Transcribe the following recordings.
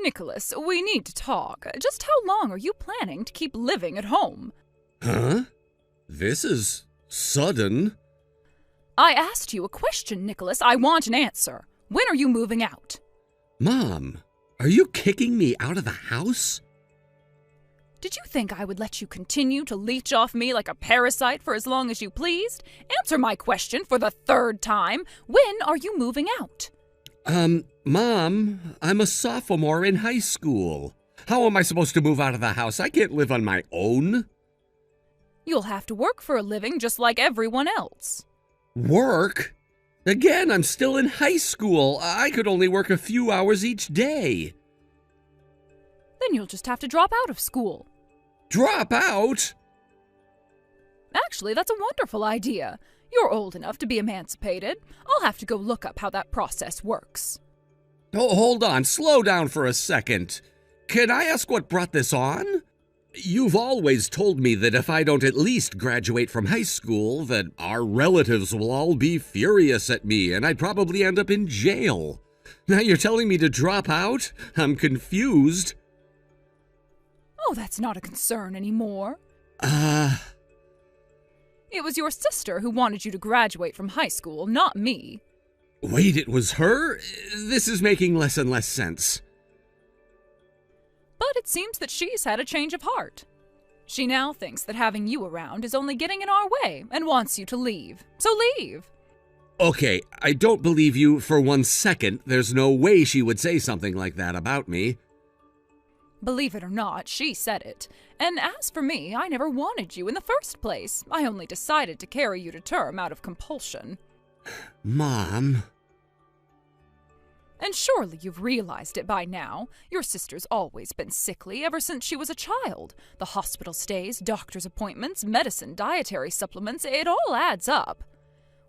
Nicholas, we need to talk. Just how long are you planning to keep living at home? Huh? This is sudden. I asked you a question, Nicholas. I want an answer. When are you moving out? Mom, are you kicking me out of the house? Did you think I would let you continue to leech off me like a parasite for as long as you pleased? Answer my question for the third time. When are you moving out? Mom, I'm a sophomore in high school. How am I supposed to move out of the house? I can't live on my own. You'll have to work for a living just like everyone else. Work? Again, I'm still in high school. I could only work a few hours each day. Then you'll just have to drop out of school. Drop out? Actually, that's a wonderful idea. You're old enough to be emancipated. I'll have to go look up how that process works. Oh, hold on. Slow down for a second. Can I ask what brought this on? You've always told me that if I don't at least graduate from high school, that our relatives will all be furious at me and I'd probably end up in jail. Now you're telling me to drop out? I'm confused. Oh, that's not a concern anymore. It was your sister who wanted you to graduate from high school, not me. Wait, it was her? This is making less and less sense. But it seems that she's had a change of heart. She now thinks that having you around is only getting in our way and wants you to leave. So leave. Okay, I don't believe you for 1 second. There's no way she would say something like that about me. Believe it or not, she said it. And as for me, I never wanted you in the first place. I only decided to carry you to term out of compulsion. Mom. And surely you've realized it by now. Your sister's always been sickly ever since she was a child. The hospital stays, doctor's appointments, medicine, dietary supplements, it all adds up.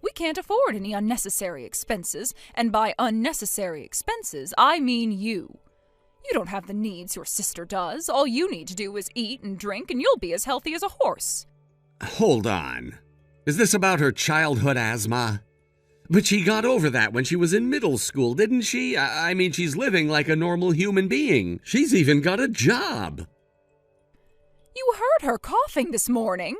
We can't afford any unnecessary expenses, and by unnecessary expenses, I mean you. You don't have the needs your sister does. All you need to do is eat and drink, and you'll be as healthy as a horse. Hold on. Is this about her childhood asthma? But she got over that when she was in middle school, didn't she? I mean, she's living like a normal human being. She's even got a job. You heard her coughing this morning.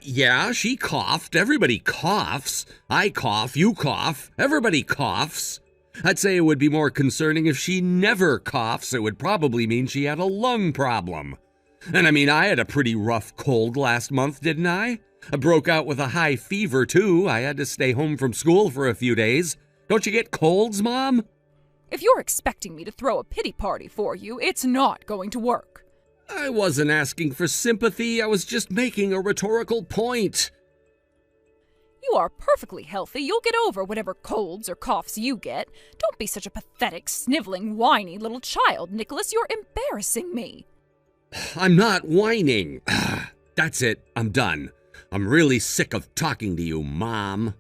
Yeah, she coughed. Everybody coughs. I cough, you cough, everybody coughs. I'd say it would be more concerning if she never coughs. It would probably mean she had a lung problem. And I mean, I had a pretty rough cold last month, didn't I? I broke out with a high fever, too. I had to stay home from school for a few days. Don't you get colds, Mom? If you're expecting me to throw a pity party for you, it's not going to work. I wasn't asking for sympathy. I was just making a rhetorical point. You are perfectly healthy. You'll get over whatever colds or coughs you get. Don't be such a pathetic, sniveling, whiny little child, Nicholas. You're embarrassing me. I'm not whining. That's it. I'm done. I'm really sick of talking to you, Mom.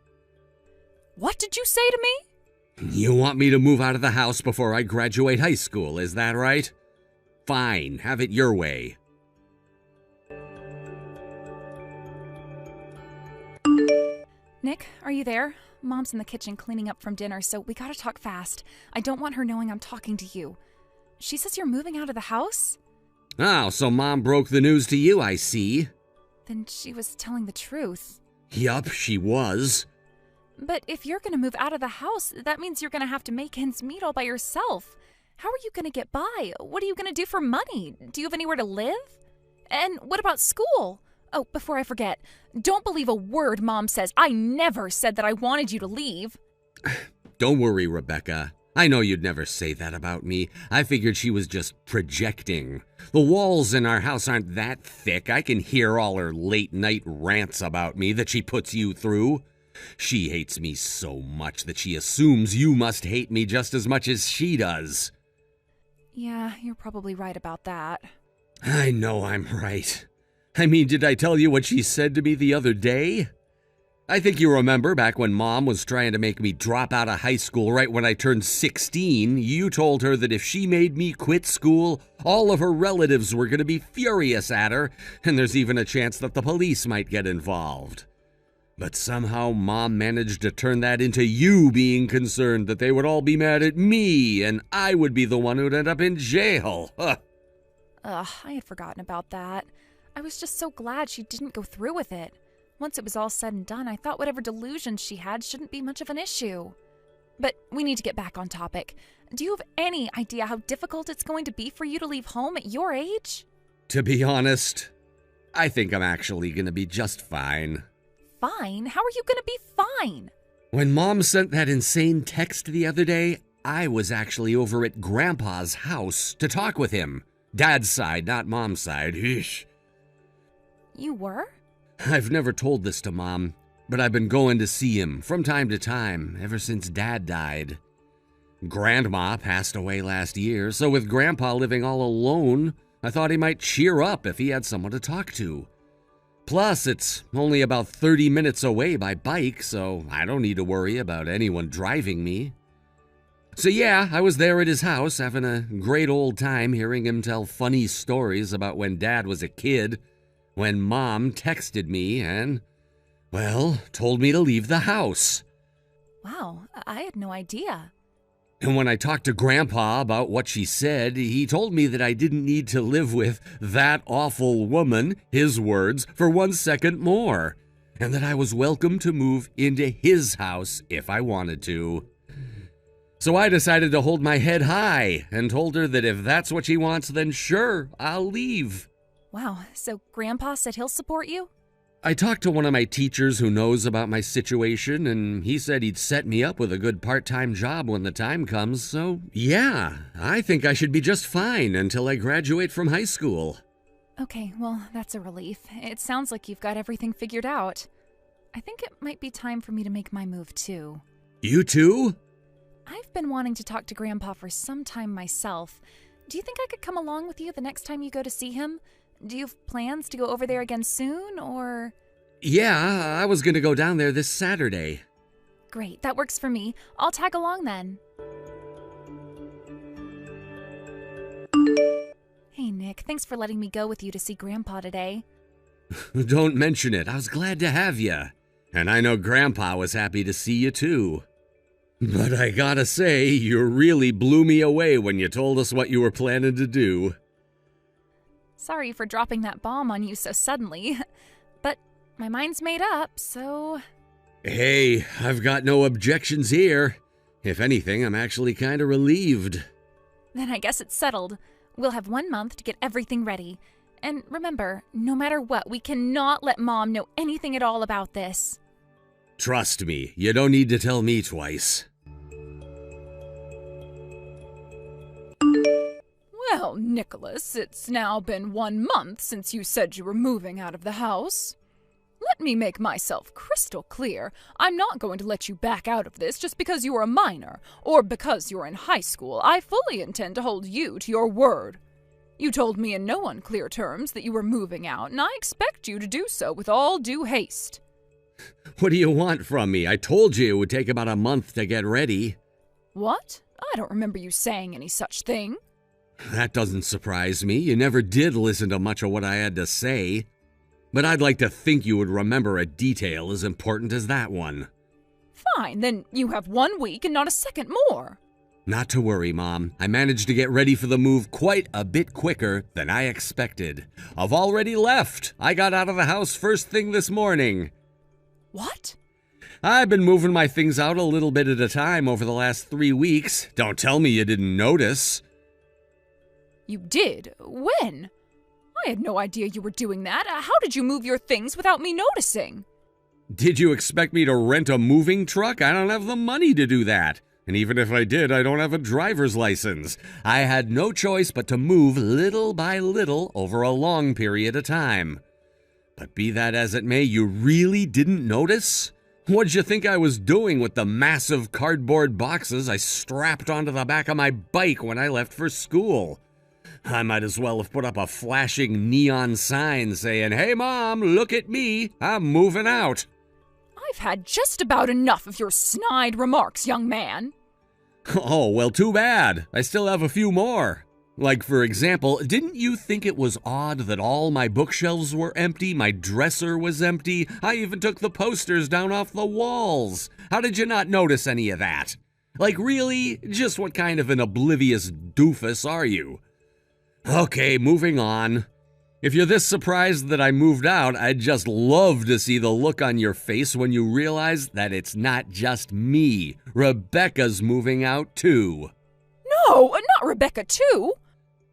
What did you say to me? You want me to move out of the house before I graduate high school, is that right? Fine, have it your way. Nick, are you there? Mom's in the kitchen cleaning up from dinner, so we gotta talk fast. I don't want her knowing I'm talking to you. She says you're moving out of the house? Oh, so Mom broke the news to you, I see. Then she was telling the truth. Yup, she was. But if you're gonna move out of the house, that means you're gonna have to make ends meet all by yourself. How are you gonna get by? What are you gonna do for money? Do you have anywhere to live? And what about school? Oh, before I forget, don't believe a word Mom says. I never said that I wanted you to leave. Don't worry, Rebecca. I know you'd never say that about me. I figured she was just projecting. The walls in our house aren't that thick. I can hear all her late-night rants about me that she puts you through. She hates me so much that she assumes you must hate me just as much as she does. Yeah, you're probably right about that. I know I'm right. I mean, did I tell you what she said to me the other day? I think you remember back when Mom was trying to make me drop out of high school right when I turned 16, you told her that if she made me quit school, all of her relatives were going to be furious at her, and there's even a chance that the police might get involved. But somehow Mom managed to turn that into you being concerned that they would all be mad at me and I would be the one who'd end up in jail. Huh. Ugh, I had forgotten about that. I was just so glad she didn't go through with it. Once it was all said and done, I thought whatever delusions she had shouldn't be much of an issue. But we need to get back on topic. Do you have any idea how difficult it's going to be for you to leave home at your age? To be honest, I think I'm actually going to be just fine. Fine? How are you going to be fine? When Mom sent that insane text the other day, I was actually over at Grandpa's house to talk with him. Dad's side, not Mom's side. Eesh. You were? I've never told this to Mom, but I've been going to see him from time to time ever since Dad died. Grandma passed away last year, so with Grandpa living all alone, I thought he might cheer up if he had someone to talk to. Plus, it's only about 30 minutes away by bike, so I don't need to worry about anyone driving me. So yeah, I was there at his house having a great old time hearing him tell funny stories about when Dad was a kid, when Mom texted me and, well, told me to leave the house. Wow, I had no idea. And when I talked to Grandpa about what she said, he told me that I didn't need to live with that awful woman, his words, for 1 second more, and that I was welcome to move into his house if I wanted to. So I decided to hold my head high and told her that if that's what she wants, then sure, I'll leave. Wow, so Grandpa said he'll support you? I talked to one of my teachers who knows about my situation, and he said he'd set me up with a good part-time job when the time comes, so yeah, I think I should be just fine until I graduate from high school. Okay, well, that's a relief. It sounds like you've got everything figured out. I think it might be time for me to make my move, too. You too? I've been wanting to talk to Grandpa for some time myself. Do you think I could come along with you the next time you go to see him? Do you have plans to go over there again soon, or...? Yeah, I was gonna go down there this Saturday. Great, that works for me. I'll tag along then. Hey, Nick, thanks for letting me go with you to see Grandpa today. Don't mention it. I was glad to have you. And I know Grandpa was happy to see you too. But I gotta say, you really blew me away when you told us what you were planning to do. Sorry for dropping that bomb on you so suddenly, but my mind's made up, so... Hey, I've got no objections here. If anything, I'm actually kind of relieved. Then I guess it's settled. We'll have 1 month to get everything ready. And remember, no matter what, we cannot let Mom know anything at all about this. Trust me, you don't need to tell me twice. Well, Nicholas, it's now been 1 month since you said you were moving out of the house. Let me make myself crystal clear. I'm not going to let you back out of this just because you are a minor, or because you're in high school. I fully intend to hold you to your word. You told me in no unclear terms that you were moving out, and I expect you to do so with all due haste. What do you want from me? I told you it would take about a month to get ready. What? I don't remember you saying any such thing. That doesn't surprise me. You never did listen to much of what I had to say. But I'd like to think you would remember a detail as important as that one. Fine, then you have 1 week and not a second more. Not to worry, Mom. I managed to get ready for the move quite a bit quicker than I expected. I've already left. I got out of the house first thing this morning. What? I've been moving my things out a little bit at a time over the last 3 weeks. Don't tell me you didn't notice. You did? When? I had no idea you were doing that. How did you move your things without me noticing? Did you expect me to rent a moving truck? I don't have the money to do that. And even if I did, I don't have a driver's license. I had no choice but to move little by little over a long period of time. But be that as it may, you really didn't notice? What'd you think I was doing with the massive cardboard boxes I strapped onto the back of my bike when I left for school? I might as well have put up a flashing neon sign saying, "Hey Mom, look at me, I'm moving out." I've had just about enough of your snide remarks, young man. Oh, well, too bad. I still have a few more. Like, for example, didn't you think it was odd that all my bookshelves were empty, my dresser was empty? I even took the posters down off the walls. How did you not notice any of that? Like, really? Just what kind of an oblivious doofus are you? Okay, moving on. If you're this surprised that I moved out, I'd just love to see the look on your face when you realize that it's not just me. Rebecca's moving out too. No, not Rebecca too.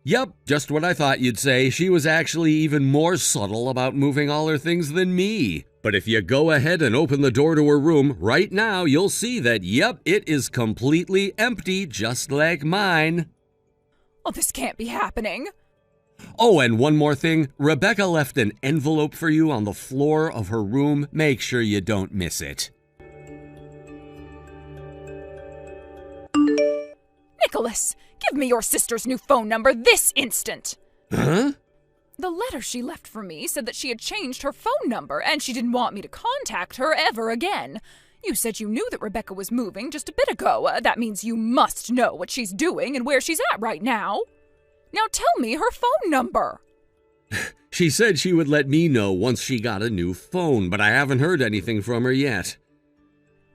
Yep, just what I thought you'd say. She was actually even more subtle about moving all her things than me. But if you go ahead and open the door to her room right now, you'll see that, yep, it is completely empty, just like mine. Oh, this can't be happening. Oh, and one more thing. Rebecca left an envelope for you on the floor of her room. Make sure you don't miss it. Nicholas, give me your sister's new phone number this instant. Huh? The letter she left for me said that she had changed her phone number and she didn't want me to contact her ever again. You said you knew that Rebecca was moving just a bit ago. That means you must know what she's doing and where she's at right now. Now tell me her phone number. She said she would let me know once she got a new phone, but I haven't heard anything from her yet.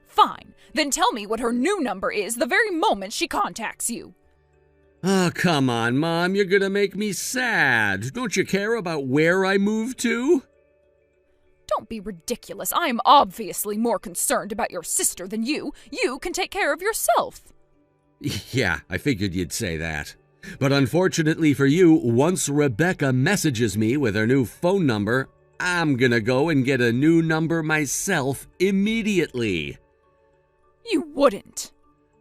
Fine. Then tell me what her new number is the very moment she contacts you. Oh, come on, Mom. You're gonna make me sad. Don't you care about where I moved to? Don't be ridiculous. I am obviously more concerned about your sister than you. You can take care of yourself. Yeah, I figured you'd say that. But unfortunately for you, once Rebecca messages me with her new phone number, I'm gonna go and get a new number myself immediately. You wouldn't.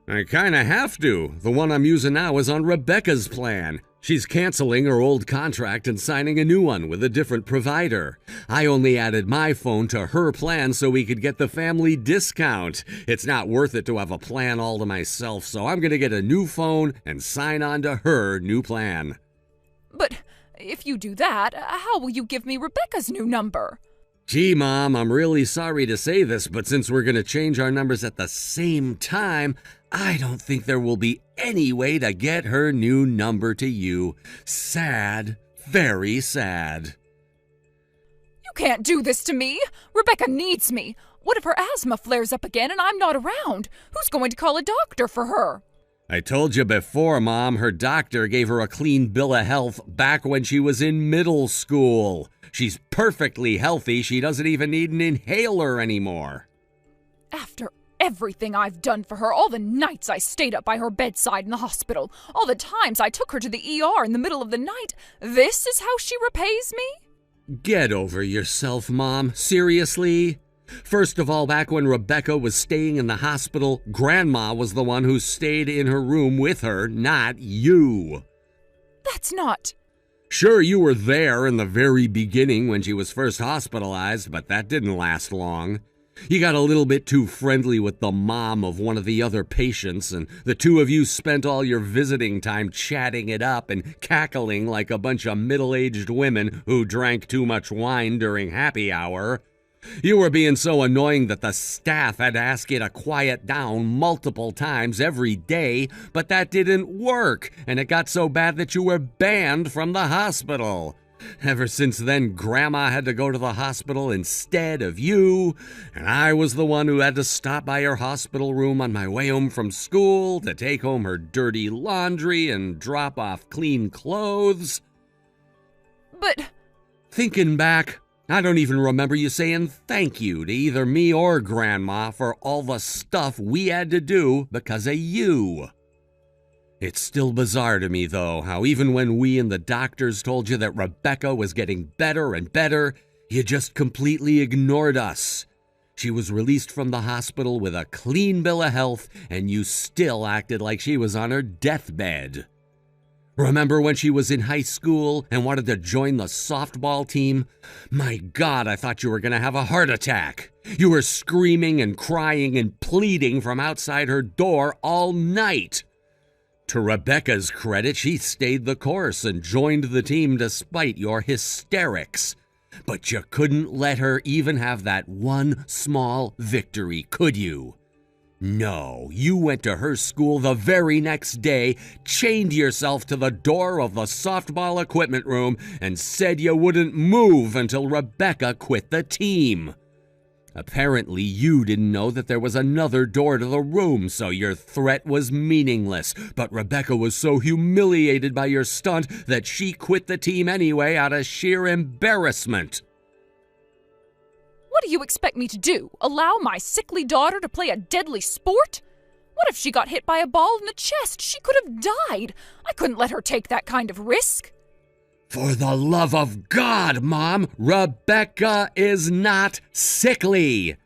I kinda have to. The one I'm using now is on Rebecca's plan. She's canceling her old contract and signing a new one with a different provider. I only added my phone to her plan so we could get the family discount. It's not worth it to have a plan all to myself, so I'm gonna get a new phone and sign on to her new plan. But if you do that, how will you give me Rebecca's new number? Gee, Mom, I'm really sorry to say this, but since we're gonna change our numbers at the same time, I don't think there will be any way to get her new number to you. Sad. Very sad. You can't do this to me. Rebecca needs me. What if her asthma flares up again and I'm not around? Who's going to call a doctor for her? I told you before, Mom, her doctor gave her a clean bill of health back when she was in middle school. She's perfectly healthy. She doesn't even need an inhaler anymore. After everything I've done for her, all the nights I stayed up by her bedside in the hospital, all the times I took her to the ER in the middle of the night, this is how she repays me? Get over yourself, Mom. Seriously? First of all, back when Rebecca was staying in the hospital, Grandma was the one who stayed in her room with her, not you. That's not... Sure, you were there in the very beginning when she was first hospitalized, but that didn't last long. You got a little bit too friendly with the mom of one of the other patients, and the two of you spent all your visiting time chatting it up and cackling like a bunch of middle-aged women who drank too much wine during happy hour. You were being so annoying that the staff had to ask you to quiet down multiple times every day, but that didn't work, and it got so bad that you were banned from the hospital. Ever since then, Grandma had to go to the hospital instead of you, and I was the one who had to stop by her hospital room on my way home from school to take home her dirty laundry and drop off clean clothes. But... Thinking back, I don't even remember you saying thank you to either me or Grandma for all the stuff we had to do because of you. It's still bizarre to me, though, how even when we and the doctors told you that Rebecca was getting better and better, you just completely ignored us. She was released from the hospital with a clean bill of health, and you still acted like she was on her deathbed. Remember when she was in high school and wanted to join the softball team? My God, I thought you were going to have a heart attack. You were screaming and crying and pleading from outside her door all night. To Rebecca's credit, she stayed the course and joined the team despite your hysterics. But you couldn't let her even have that one small victory, could you? No, you went to her school the very next day, chained yourself to the door of the softball equipment room, and said you wouldn't move until Rebecca quit the team. Apparently, you didn't know that there was another door to the room, so your threat was meaningless. But Rebecca was so humiliated by your stunt that she quit the team anyway out of sheer embarrassment. What do you expect me to do? Allow my sickly daughter to play a deadly sport? What if she got hit by a ball in the chest? She could have died. I couldn't let her take that kind of risk. For the love of God, Mom, Rebecca is not sickly.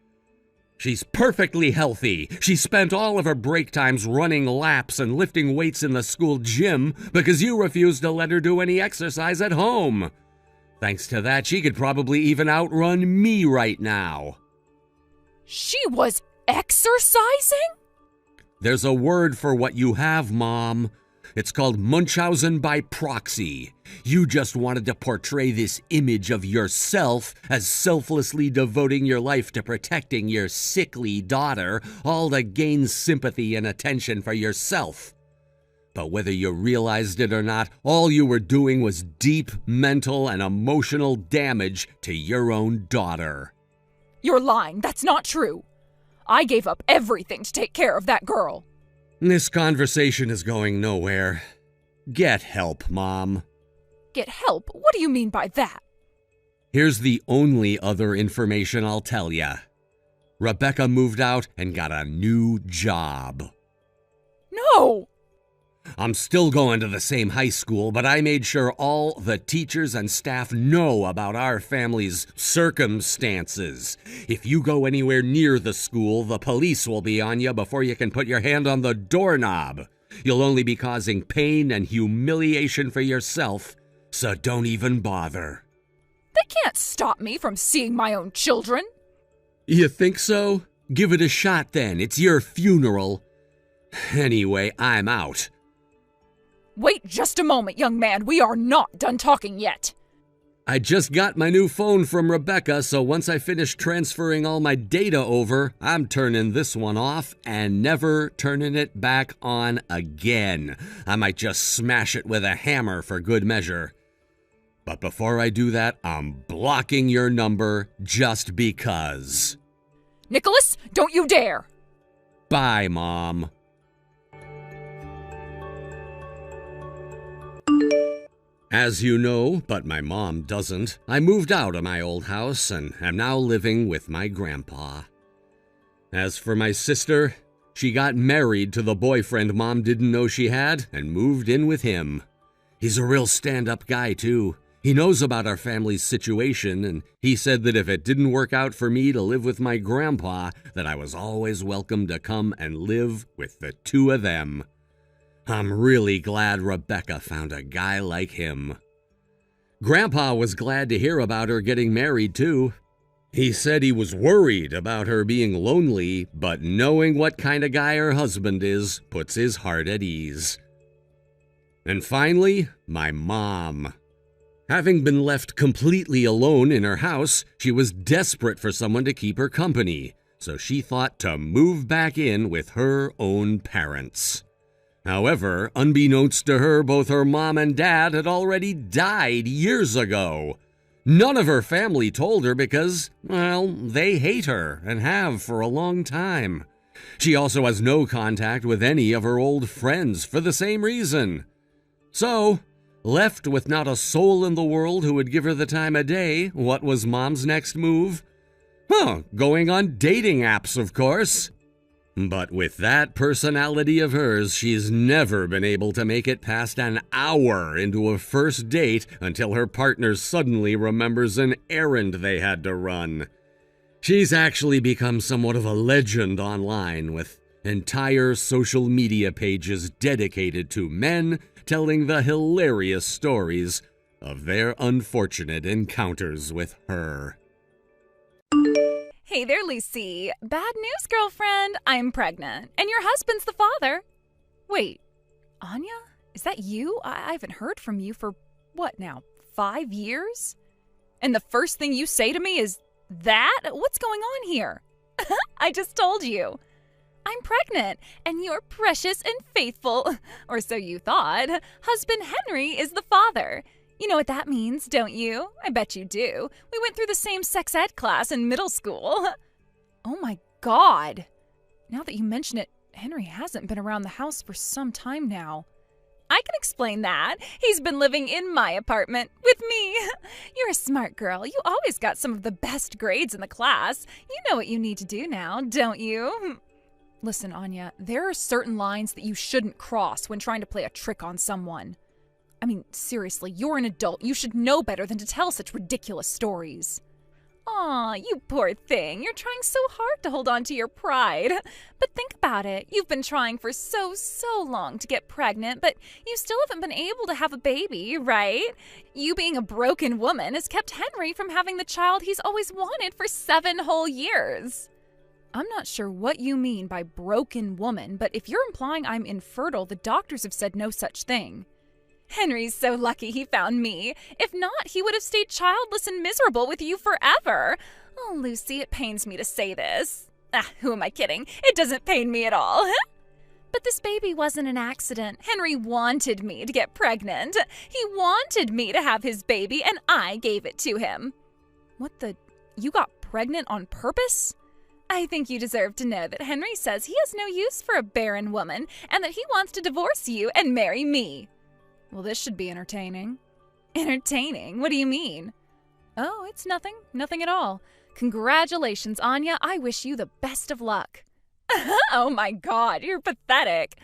She's perfectly healthy. She spent all of her break times running laps and lifting weights in the school gym because you refused to let her do any exercise at home. Thanks to that, she could probably even outrun me right now. She was exercising? There's a word for what you have, Mom. It's called Munchausen by proxy. You just wanted to portray this image of yourself as selflessly devoting your life to protecting your sickly daughter, all to gain sympathy and attention for yourself. But whether you realized it or not, all you were doing was deep mental and emotional damage to your own daughter. You're lying. That's not true. I gave up everything to take care of that girl. This conversation is going nowhere. Get help, Mom. Get help? What do you mean by that? Here's the only other information I'll tell ya. Rebecca moved out and got a new job. No! I'm still going to the same high school, but I made sure all the teachers and staff know about our family's circumstances. If you go anywhere near the school, the police will be on you before you can put your hand on the doorknob. You'll only be causing pain and humiliation for yourself, so don't even bother. They can't stop me from seeing my own children. You think so? Give it a shot then. It's your funeral. Anyway, I'm out. Wait just a moment, young man. We are not done talking yet. I just got my new phone from Rebecca, so once I finish transferring all my data over, I'm turning this one off and never turning it back on again. I might just smash it with a hammer for good measure. But before I do that, I'm blocking your number just because. Nicholas, don't you dare! Bye, Mom. As you know, but my mom doesn't, I moved out of my old house and am now living with my grandpa. As for my sister, she got married to the boyfriend Mom didn't know she had and moved in with him. He's a real stand-up guy, too. He knows about our family's situation, and he said that if it didn't work out for me to live with my grandpa, that I was always welcome to come and live with the two of them. I'm really glad Rebecca found a guy like him. Grandpa was glad to hear about her getting married, too. He said he was worried about her being lonely, but knowing what kind of guy her husband is puts his heart at ease. And finally, my mom. Having been left completely alone in her house, she was desperate for someone to keep her company, so she thought to move back in with her own parents. However, unbeknownst to her, both her mom and dad had already died years ago. None of her family told her because, well, they hate her and have for a long time. She also has no contact with any of her old friends for the same reason. So, left with not a soul in the world who would give her the time of day, what was Mom's next move? Going on dating apps, of course. But with that personality of hers, she's never been able to make it past an hour into a first date until her partner suddenly remembers an errand they had to run. She's actually become somewhat of a legend online, with entire social media pages dedicated to men telling the hilarious stories of their unfortunate encounters with her. Hey there, Lucy. Bad news, girlfriend. I'm pregnant, and your husband's the father. Wait, Anya? Is that you? I haven't heard from you for, what now, 5 years? And the first thing you say to me is that? What's going on here? I just told you. I'm pregnant, and your precious and faithful, or so you thought, husband Henry is the father. You know what that means, don't you? I bet you do. We went through the same sex ed class in middle school. Oh my God. Now that you mention it, Henry hasn't been around the house for some time now. I can explain that. He's been living in my apartment with me. You're a smart girl. You always got some of the best grades in the class. You know what you need to do now, don't you? Listen, Anya, there are certain lines that you shouldn't cross when trying to play a trick on someone. I mean, seriously, you're an adult. You should know better than to tell such ridiculous stories. Aw, you poor thing. You're trying so hard to hold on to your pride. But think about it. You've been trying for so long to get pregnant, but you still haven't been able to have a baby, right? You being a broken woman has kept Henry from having the child he's always wanted for 7 whole years. I'm not sure what you mean by broken woman, but if you're implying I'm infertile, the doctors have said no such thing. Henry's so lucky he found me. If not, he would have stayed childless and miserable with you forever. Oh, Lucy, it pains me to say this. Who am I kidding? It doesn't pain me at all. But this baby wasn't an accident. Henry wanted me to get pregnant. He wanted me to have his baby, and I gave it to him. What the? You got pregnant on purpose? I think you deserve to know that Henry says he has no use for a barren woman and that he wants to divorce you and marry me. Well, this should be entertaining. Entertaining? What do you mean? Oh, it's nothing. Nothing at all. Congratulations, Anya. I wish you the best of luck. Oh my God, you're pathetic.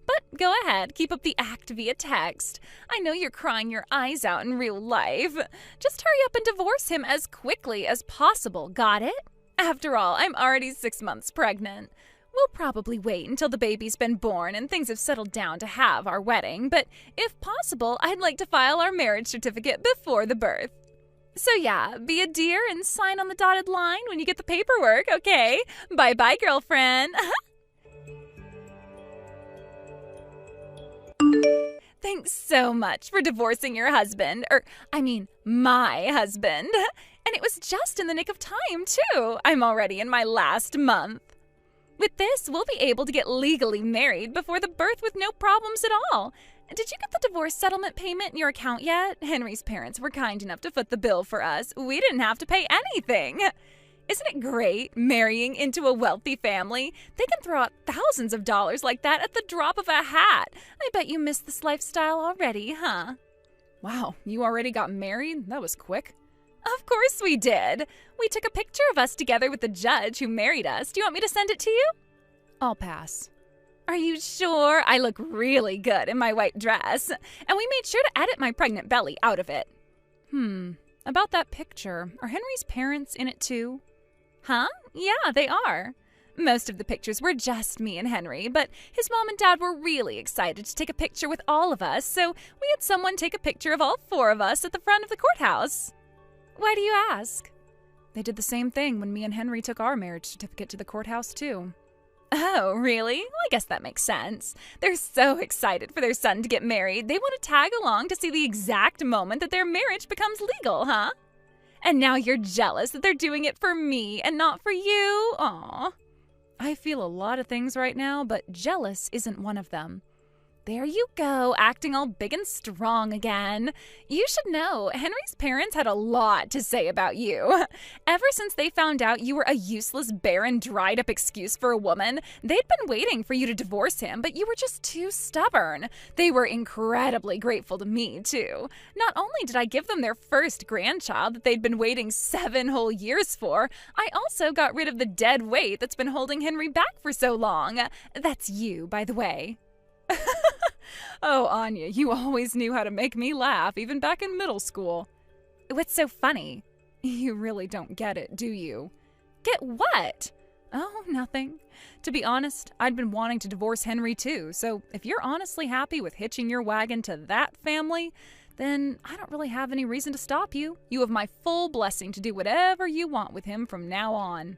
But go ahead, keep up the act via text. I know you're crying your eyes out in real life. Just hurry up and divorce him as quickly as possible, got it? After all, I'm already 6 months pregnant. We'll probably wait until the baby's been born and things have settled down to have our wedding, but if possible, I'd like to file our marriage certificate before the birth. So yeah, be a dear and sign on the dotted line when you get the paperwork, okay? Bye-bye, girlfriend. Thanks so much for divorcing your husband, my husband. And it was just in the nick of time, too. I'm already in my last month. With this, we'll be able to get legally married before the birth with no problems at all. Did you get the divorce settlement payment in your account yet? Henry's parents were kind enough to foot the bill for us. We didn't have to pay anything. Isn't it great, marrying into a wealthy family? They can throw out thousands of dollars like that at the drop of a hat. I bet you miss this lifestyle already, huh? Wow, you already got married? That was quick. Of course we did. We took a picture of us together with the judge who married us. Do you want me to send it to you? I'll pass. Are you sure? I look really good in my white dress. And we made sure to edit my pregnant belly out of it. About that picture, are Henry's parents in it too? Huh? Yeah, they are. Most of the pictures were just me and Henry, but his mom and dad were really excited to take a picture with all of us, so we had someone take a picture of all 4 of us at the front of the courthouse. Why do you ask? They did the same thing when me and Henry took our marriage certificate to the courthouse, too. Oh, really? Well, I guess that makes sense. They're so excited for their son to get married. They want to tag along to see the exact moment that their marriage becomes legal, huh? And now you're jealous that they're doing it for me and not for you? Aw. I feel a lot of things right now, but jealous isn't one of them. There you go, acting all big and strong again. You should know, Henry's parents had a lot to say about you. Ever since they found out you were a useless, barren, dried-up excuse for a woman, they'd been waiting for you to divorce him, but you were just too stubborn. They were incredibly grateful to me, too. Not only did I give them their first grandchild that they'd been waiting 7 whole years for, I also got rid of the dead weight that's been holding Henry back for so long. That's you, by the way. Oh, Anya, you always knew how to make me laugh, even back in middle school. What's so funny? You really don't get it, do you? Get what? Oh, nothing. To be honest, I'd been wanting to divorce Henry too, so if you're honestly happy with hitching your wagon to that family, then I don't really have any reason to stop you. You have my full blessing to do whatever you want with him from now on.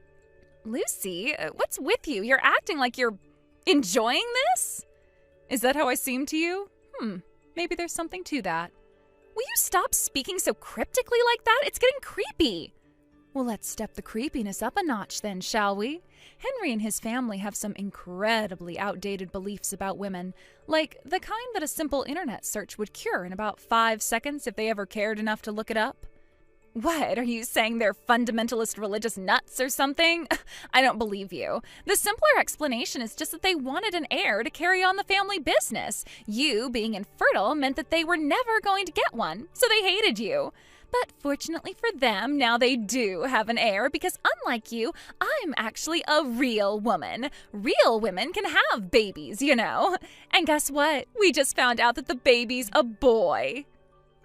Lucy, what's with you? You're acting like you're enjoying this? Is that how I seem to you? Maybe there's something to that. Will you stop speaking so cryptically like that? It's getting creepy. Well, let's step the creepiness up a notch then, shall we? Henry and his family have some incredibly outdated beliefs about women, like the kind that a simple internet search would cure in about 5 seconds if they ever cared enough to look it up. What, are you saying they're fundamentalist religious nuts or something? I don't believe you. The simpler explanation is just that they wanted an heir to carry on the family business. You, being infertile, meant that they were never going to get one, so they hated you. But fortunately for them, now they do have an heir because unlike you, I'm actually a real woman. Real women can have babies, you know. And guess what? We just found out that the baby's a boy.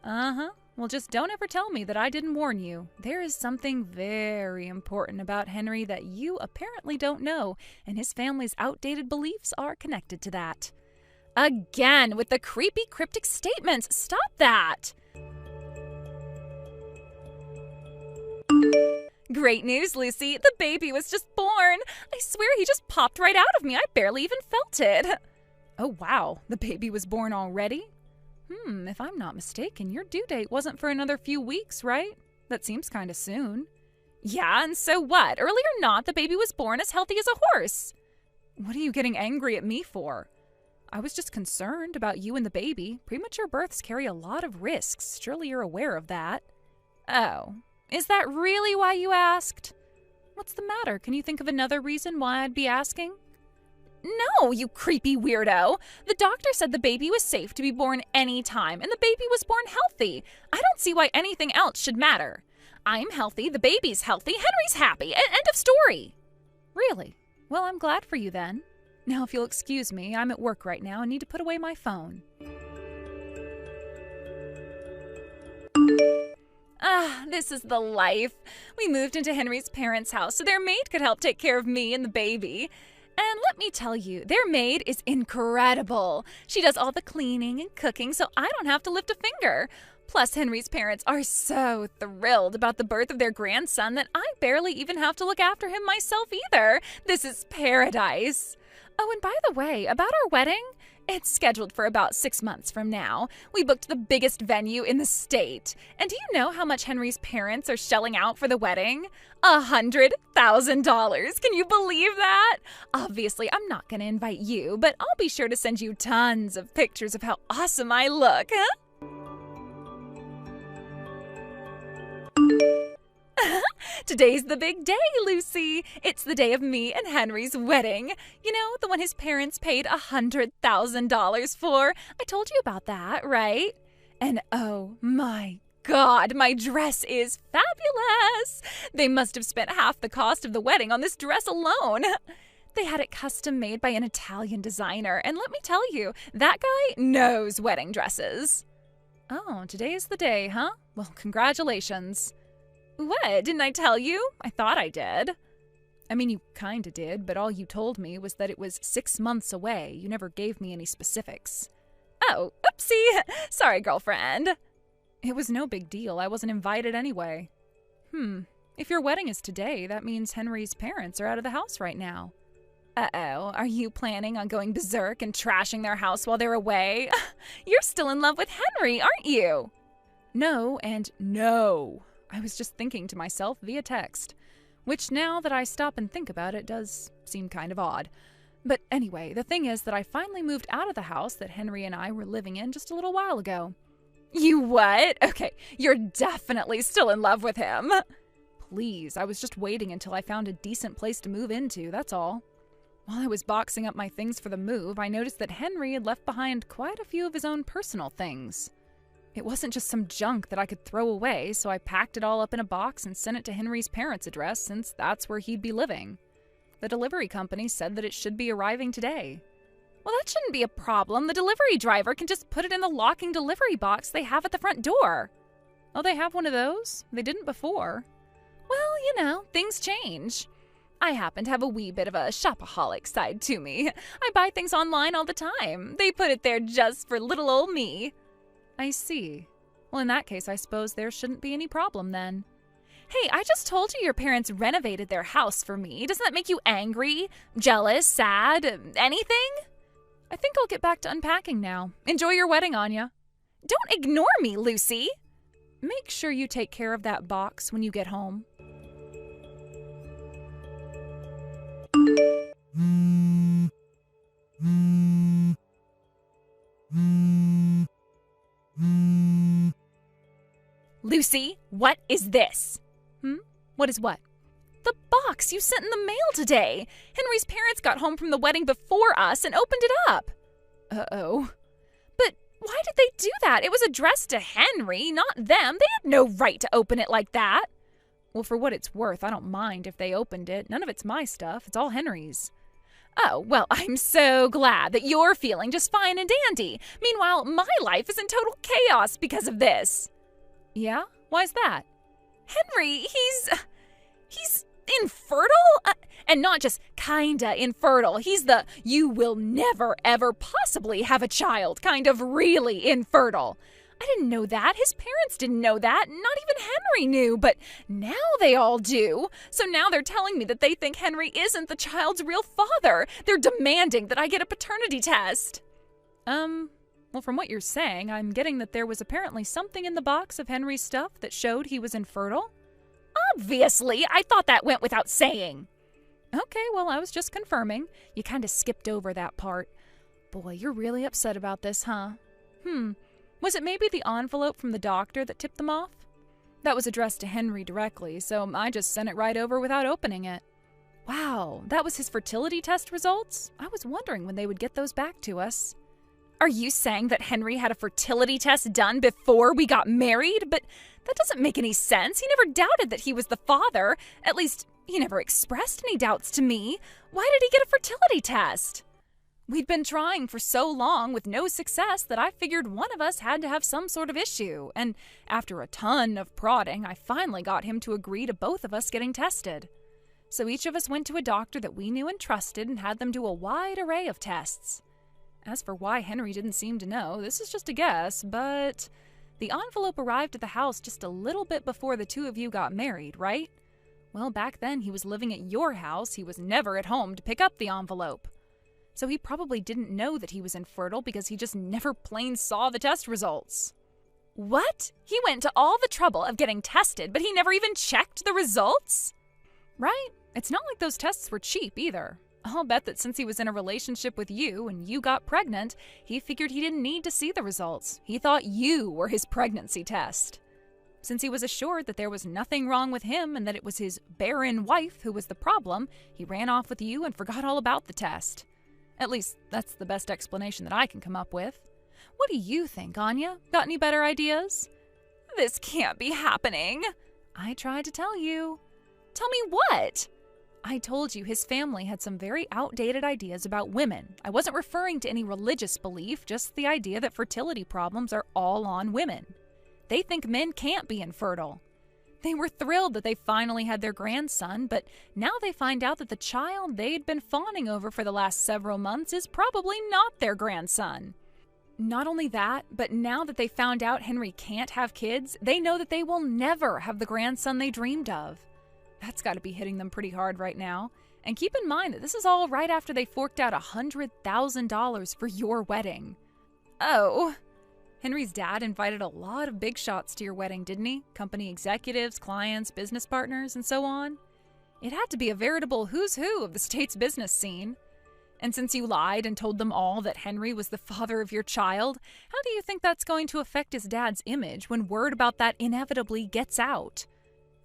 Uh-huh. Well, just don't ever tell me that I didn't warn you. There is something very important about Henry that you apparently don't know, and his family's outdated beliefs are connected to that. Again, with the creepy cryptic statements. Stop that! Great news, Lucy. The baby was just born. I swear he just popped right out of me. I barely even felt it. Oh, wow. The baby was born already? If I'm not mistaken, your due date wasn't for another few weeks, right? That seems kind of soon. Yeah, and so what? Early or not, the baby was born as healthy as a horse. What are you getting angry at me for? I was just concerned about you and the baby. Premature births carry a lot of risks. Surely you're aware of that. Oh, is that really why you asked? What's the matter? Can you think of another reason why I'd be asking? No, you creepy weirdo. The doctor said the baby was safe to be born any time, and the baby was born healthy. I don't see why anything else should matter. I'm healthy, the baby's healthy, Henry's happy. End of story. Really? Well, I'm glad for you then. Now, if you'll excuse me, I'm at work right now and need to put away my phone. This is the life. We moved into Henry's parents' house so their maid could help take care of me and the baby. And let me tell you, their maid is incredible. She does all the cleaning and cooking so I don't have to lift a finger. Plus, Henry's parents are so thrilled about the birth of their grandson that I barely even have to look after him myself either. This is paradise. Oh, and by the way, about our wedding, it's scheduled for about 6 months from now. We booked the biggest venue in the state. And do you know how much Henry's parents are shelling out for the wedding? $100,000. Can you believe that? Obviously, I'm not going to invite you, but I'll be sure to send you tons of pictures of how awesome I look, huh? Today's the big day, Lucy. It's the day of me and Henry's wedding. You know, the one his parents paid $100,000 for. I told you about that, right? And oh my God, my dress is fabulous. They must have spent half the cost of the wedding on this dress alone. They had it custom made by an Italian designer, and let me tell you, that guy knows wedding dresses. Oh, today is the day, huh? Well, congratulations. What? Didn't I tell you? I thought I did. I mean, you kinda did, but all you told me was that it was 6 months away. You never gave me any specifics. Oh, oopsie. Sorry, girlfriend. It was no big deal. I wasn't invited anyway. If your wedding is today, that means Henry's parents are out of the house right now. Uh-oh. Are you planning on going berserk and trashing their house while they're away? You're still in love with Henry, aren't you? No and no. I was just thinking to myself via text, which now that I stop and think about it does seem kind of odd. But anyway, the thing is that I finally moved out of the house that Henry and I were living in just a little while ago. You what? Okay, you're definitely still in love with him. Please, I was just waiting until I found a decent place to move into, that's all. While I was boxing up my things for the move, I noticed that Henry had left behind quite a few of his own personal things. It wasn't just some junk that I could throw away, so I packed it all up in a box and sent it to Henry's parents' address since that's where he'd be living. The delivery company said that it should be arriving today. Well, that shouldn't be a problem. The delivery driver can just put it in the locking delivery box they have at the front door. Oh, they have one of those? They didn't before. Well, you know, things change. I happen to have a wee bit of a shopaholic side to me. I buy things online all the time. They put it there just for little old me. I see. Well, in that case, I suppose there shouldn't be any problem then. Hey, I just told you your parents renovated their house for me. Doesn't that make you angry, jealous, sad, anything? I think I'll get back to unpacking now. Enjoy your wedding, Anya. Don't ignore me, Lucy. Make sure you take care of that box when you get home. Lucy, what is this? What is what? The box you sent in the mail today. Henry's parents got home from the wedding before us and opened it up. Uh-oh. But why did they do that? It was addressed to Henry, not them. They had no right to open it like that. Well, for what it's worth, I don't mind if they opened it. None of it's my stuff. It's all Henry's. Oh, well, I'm so glad that you're feeling just fine and dandy. Meanwhile, my life is in total chaos because of this. Yeah? Why's that? Henry, he's infertile? And not just kinda infertile. He's the you will never ever possibly have a child kind of really infertile. I didn't know that. His parents didn't know that. Not even Henry knew, but now they all do. So now they're telling me that they think Henry isn't the child's real father. They're demanding that I get a paternity test. Well, from what you're saying, I'm getting that there was apparently something in the box of Henry's stuff that showed he was infertile. Obviously, I thought that went without saying. Okay, well, I was just confirming. You kind of skipped over that part. Boy, you're really upset about this, huh? Was it maybe the envelope from the doctor that tipped them off? That was addressed to Henry directly, so I just sent it right over without opening it. Wow, that was his fertility test results? I was wondering when they would get those back to us. Are you saying that Henry had a fertility test done before we got married? But that doesn't make any sense. He never doubted that he was the father. At least, he never expressed any doubts to me. Why did he get a fertility test? We'd been trying for so long with no success that I figured one of us had to have some sort of issue. And after a ton of prodding, I finally got him to agree to both of us getting tested. So each of us went to a doctor that we knew and trusted and had them do a wide array of tests. As for why Henry didn't seem to know, this is just a guess, but the envelope arrived at the house just a little bit before the two of you got married, right? Well, back then he was living at your house. He was never at home to pick up the envelope. So he probably didn't know that he was infertile because he just never plain saw the test results. What? He went to all the trouble of getting tested, but he never even checked the results? Right? It's not like those tests were cheap either. I'll bet that since he was in a relationship with you and you got pregnant, he figured he didn't need to see the results. He thought you were his pregnancy test. Since he was assured that there was nothing wrong with him and that it was his barren wife who was the problem, he ran off with you and forgot all about the test. At least, that's the best explanation that I can come up with. What do you think, Anya? Got any better ideas? This can't be happening. I tried to tell you. Tell me what? I told you his family had some very outdated ideas about women. I wasn't referring to any religious belief, just the idea that fertility problems are all on women. They think men can't be infertile. They were thrilled that they finally had their grandson, but now they find out that the child they'd been fawning over for the last several months is probably not their grandson. Not only that, but now that they found out Henry can't have kids, they know that they will never have the grandson they dreamed of. That's got to be hitting them pretty hard right now. And keep in mind that this is all right after they forked out $100,000 for your wedding. Oh. Henry's dad invited a lot of big shots to your wedding, didn't he? Company executives, clients, business partners, and so on. It had to be a veritable who's who of the state's business scene. And since you lied and told them all that Henry was the father of your child, how do you think that's going to affect his dad's image when word about that inevitably gets out?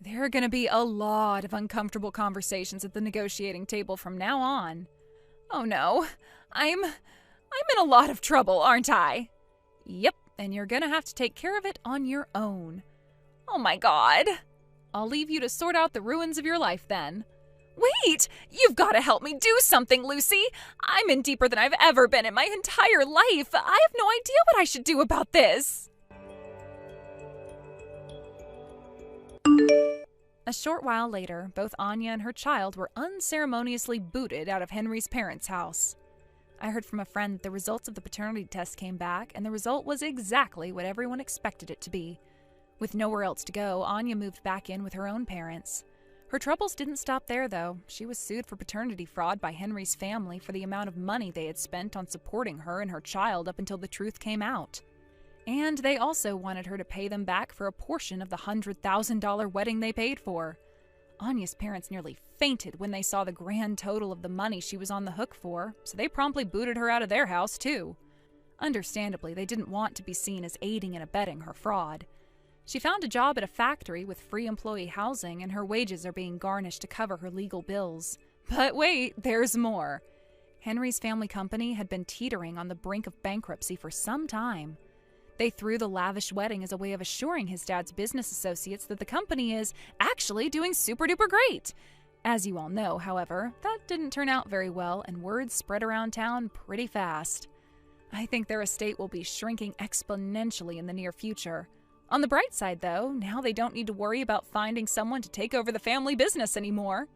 There are going to be a lot of uncomfortable conversations at the negotiating table from now on. Oh no, I'm in a lot of trouble, aren't I? Yep, and you're going to have to take care of it on your own. Oh my God. I'll leave you to sort out the ruins of your life then. Wait! You've got to help me do something, Lucy! I'm in deeper than I've ever been in my entire life! I have no idea what I should do about this! A short while later, both Anya and her child were unceremoniously booted out of Henry's parents' house. I heard from a friend that the results of the paternity test came back, and the result was exactly what everyone expected it to be. With nowhere else to go, Anya moved back in with her own parents. Her troubles didn't stop there, though. She was sued for paternity fraud by Henry's family for the amount of money they had spent on supporting her and her child up until the truth came out. And they also wanted her to pay them back for a portion of the $100,000 wedding they paid for. Anya's parents nearly fainted when they saw the grand total of the money she was on the hook for, so they promptly booted her out of their house, too. Understandably, they didn't want to be seen as aiding and abetting her fraud. She found a job at a factory with free employee housing, and her wages are being garnished to cover her legal bills. But wait, there's more. Henry's family company had been teetering on the brink of bankruptcy for some time. They threw the lavish wedding as a way of assuring his dad's business associates that the company is actually doing super-duper great. As you all know, however, that didn't turn out very well, and word spread around town pretty fast. I think their estate will be shrinking exponentially in the near future. On the bright side, though, now they don't need to worry about finding someone to take over the family business anymore.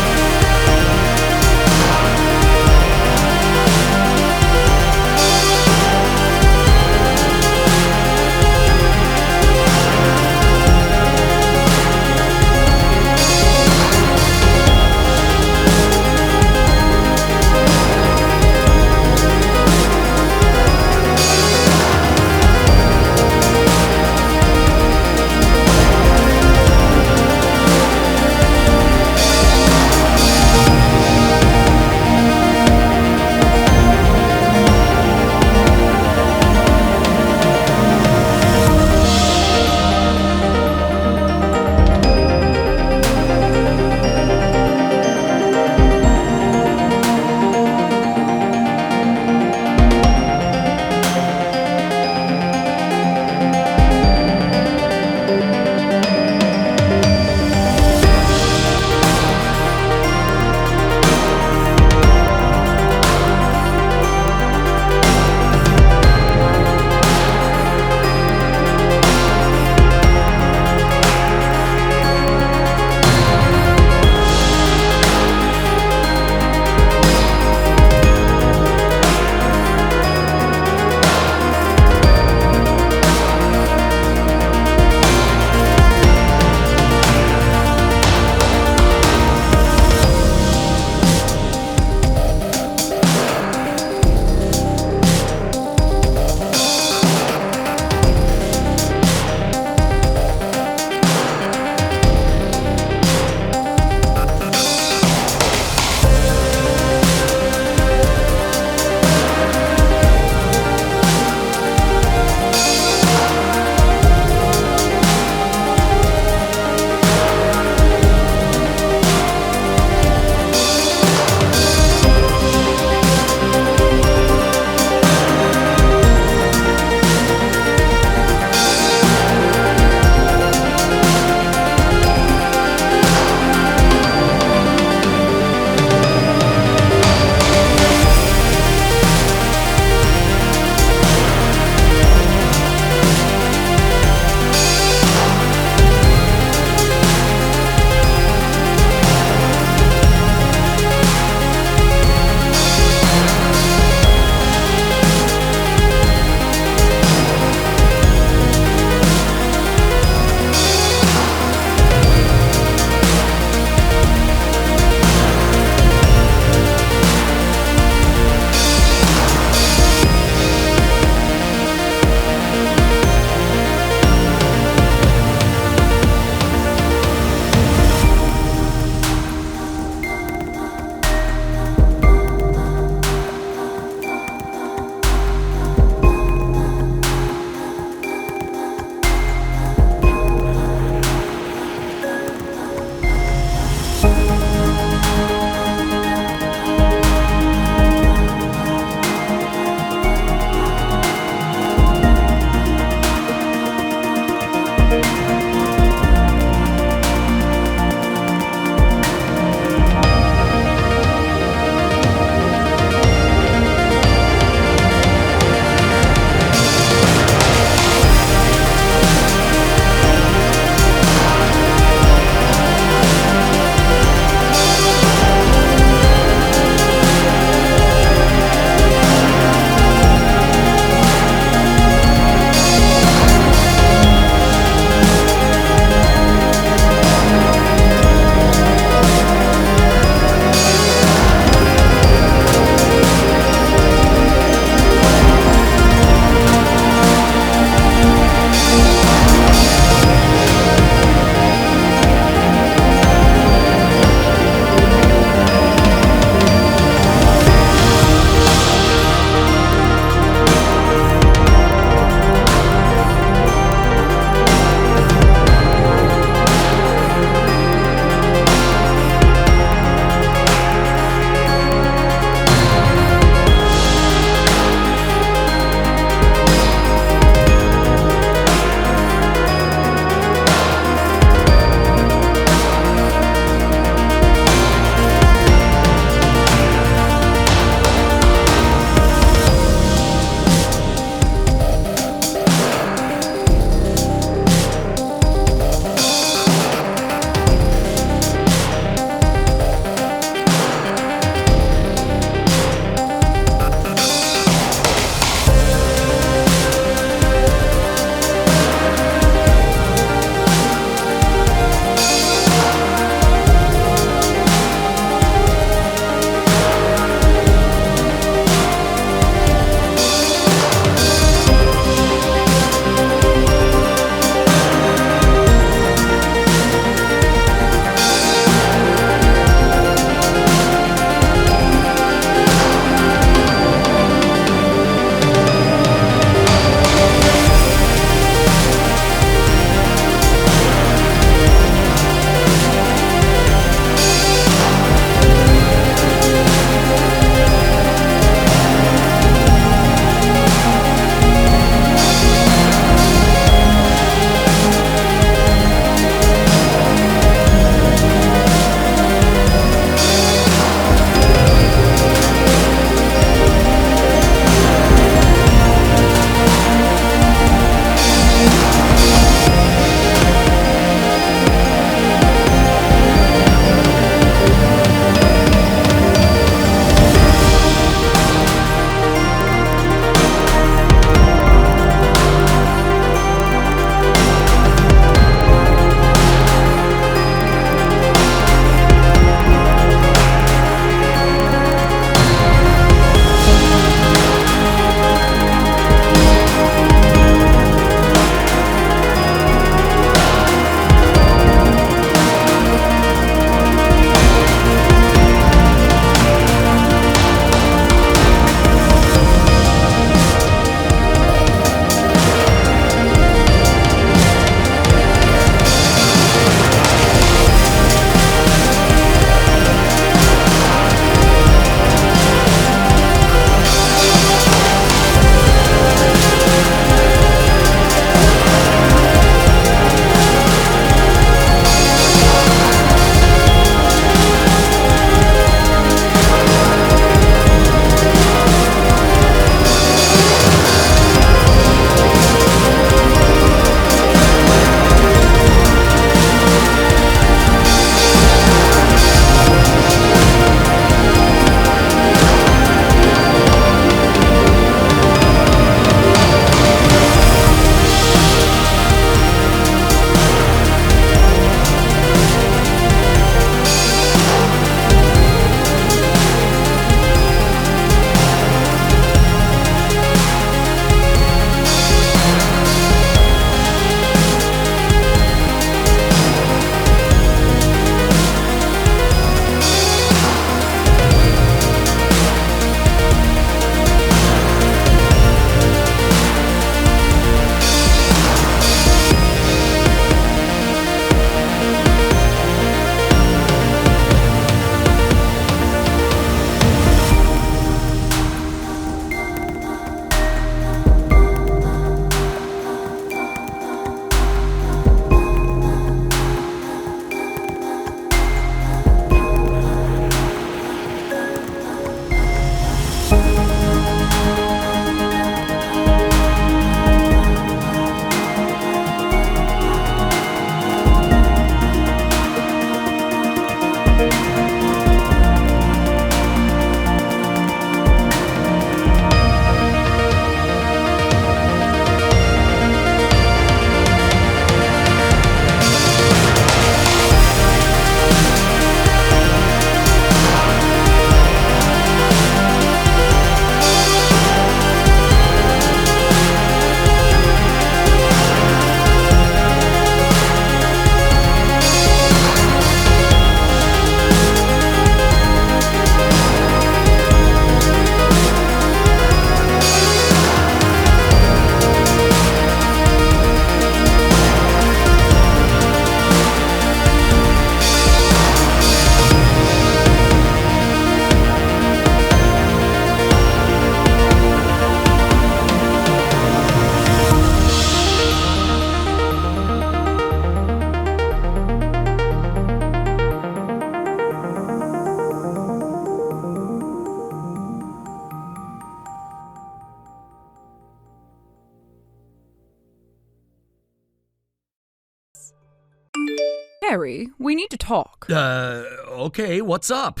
Harry, we need to talk. Okay, what's up?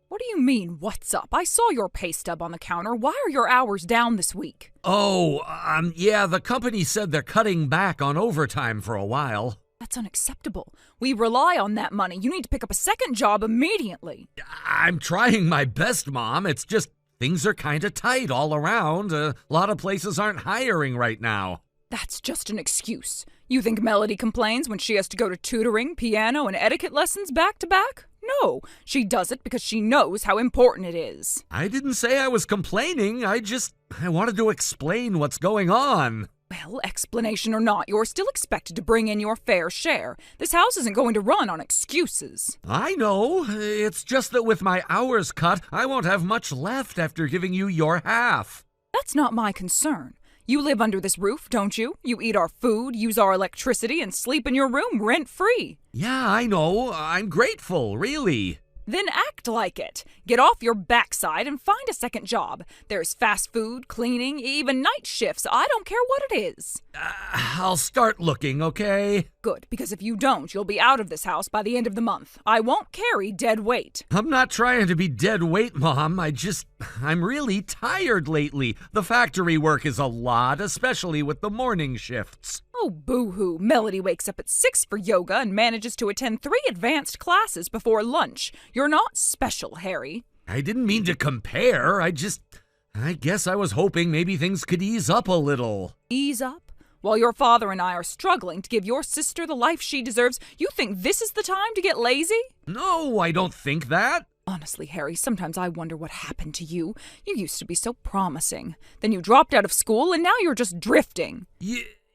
What do you mean, what's up? I saw your pay stub on the counter. Why are your hours down this week? Oh, yeah, the company said they're cutting back on overtime for a while. That's unacceptable. We rely on that money. You need to pick up a second job immediately. I'm trying my best, Mom. It's just things are kind of tight all around. A lot of places aren't hiring right now. That's just an excuse. You think Melody complains when she has to go to tutoring, piano, and etiquette lessons back to back? No, she does it because she knows how important it is. I didn't say I was complaining. I wanted to explain what's going on. Well, explanation or not, you're still expected to bring in your fair share. This house isn't going to run on excuses. I know. It's just that with my hours cut, I won't have much left after giving you your half. That's not my concern. You live under this roof, don't you? You eat our food, use our electricity, and sleep in your room rent-free. Yeah, I know. I'm grateful, really. Then act like it. Get off your backside and find a second job. There's fast food, cleaning, even night shifts. I don't care what it is. I'll start looking, okay? Good, because if you don't, you'll be out of this house by the end of the month. I won't carry dead weight. I'm not trying to be dead weight, Mom. I'm really tired lately. The factory work is a lot, especially with the morning shifts. Oh, boo-hoo. Melody wakes up at 6 for yoga and manages to attend 3 advanced classes before lunch. You're not special, Harry. I didn't mean to compare. I guess I was hoping maybe things could ease up a little. Ease up? While your father and I are struggling to give your sister the life she deserves, you think this is the time to get lazy? No, I don't think that. Honestly, Harry, sometimes I wonder what happened to you. You used to be so promising. Then you dropped out of school and now you're just drifting.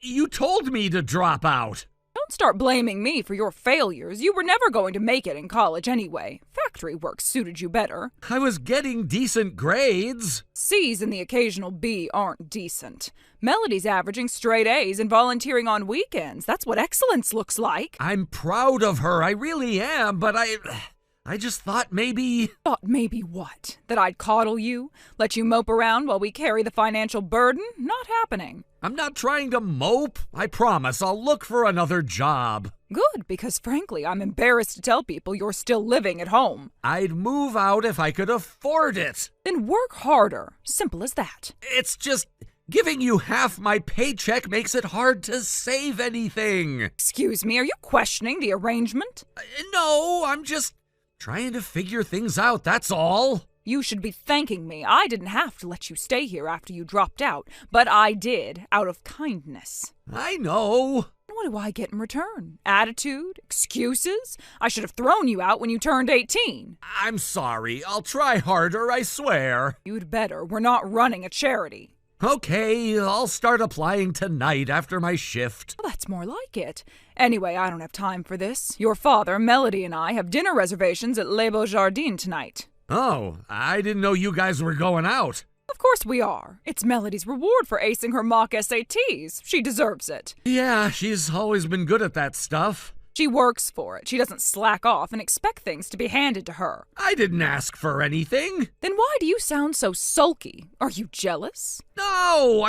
You told me to drop out. Don't start blaming me for your failures. You were never going to make it in college anyway. Factory work suited you better. I was getting decent grades. C's and the occasional B aren't decent. Melody's averaging straight A's and volunteering on weekends. That's what excellence looks like. I'm proud of her. I really am, but I just thought maybe... Thought maybe what? That I'd coddle you? Let you mope around while we carry the financial burden? Not happening. I'm not trying to mope. I promise I'll look for another job. Good, because frankly, I'm embarrassed to tell people you're still living at home. I'd move out if I could afford it. Then work harder. Simple as that. It's just... giving you half my paycheck makes it hard to save anything. Excuse me, are you questioning the arrangement? No, I'm just... trying to figure things out, that's all. You should be thanking me. I didn't have to let you stay here after you dropped out, but I did, out of kindness. I know. What do I get in return? Attitude? Excuses? I should have thrown you out when you turned 18. I'm sorry. I'll try harder, I swear. You'd better. We're not running a charity. Okay, I'll start applying tonight after my shift. Well, that's more like it. Anyway, I don't have time for this. Your father, Melody, and I have dinner reservations at Les Beaux Jardins tonight. Oh, I didn't know you guys were going out. Of course we are. It's Melody's reward for acing her mock SATs. She deserves it. Yeah, she's always been good at that stuff. She works for it. She doesn't slack off and expect things to be handed to her. I didn't ask for anything. Then why do you sound so sulky? Are you jealous? No,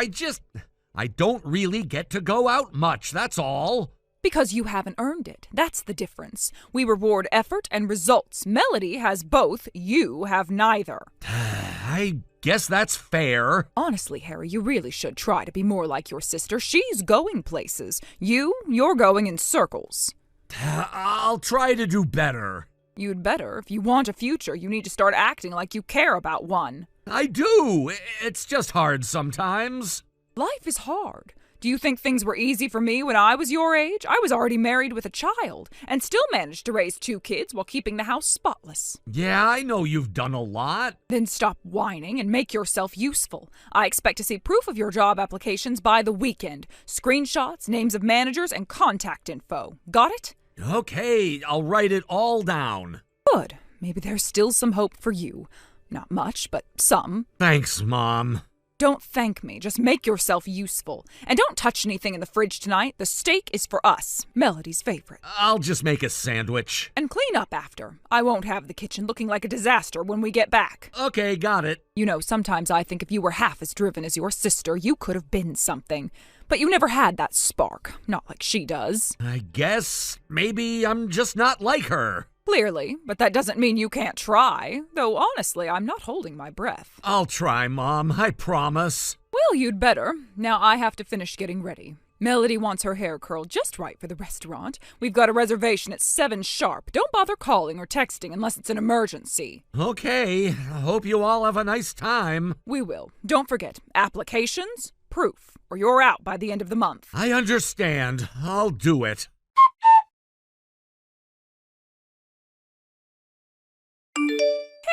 I don't really get to go out much, that's all. Because you haven't earned it. That's the difference. We reward effort and results. Melody has both. You have neither. I guess that's fair. Honestly, Harry, you really should try to be more like your sister. She's going places. You're going in circles. I'll try to do better. You'd better. If you want a future, you need to start acting like you care about one. I do. It's just hard sometimes. Life is hard. Do you think things were easy for me when I was your age? I was already married with a child and still managed to raise 2 kids while keeping the house spotless. Yeah, I know you've done a lot. Then stop whining and make yourself useful. I expect to see proof of your job applications by the weekend. Screenshots, names of managers, and contact info. Got it? Okay, I'll write it all down. Good. Maybe there's still some hope for you. Not much, but some. Thanks, Mom. Don't thank me. Just make yourself useful. And don't touch anything in the fridge tonight. The steak is for us. Melody's favorite. I'll just make a sandwich. And clean up after. I won't have the kitchen looking like a disaster when we get back. Okay, got it. You know, sometimes I think if you were half as driven as your sister, you could have been something. but you never had that spark. Not like she does. I guess maybe I'm just not like her. Clearly, but that doesn't mean you can't try. Though honestly, I'm not holding my breath. I'll try, Mom. I promise. Well, you'd better. Now I have to finish getting ready. Melody wants her hair curled just right for the restaurant. We've got a reservation at 7 sharp. Don't bother calling or texting unless it's an emergency. Okay. I hope you all have a nice time. We will. Don't forget, applications, proof, or you're out by the end of the month. I understand. I'll do it.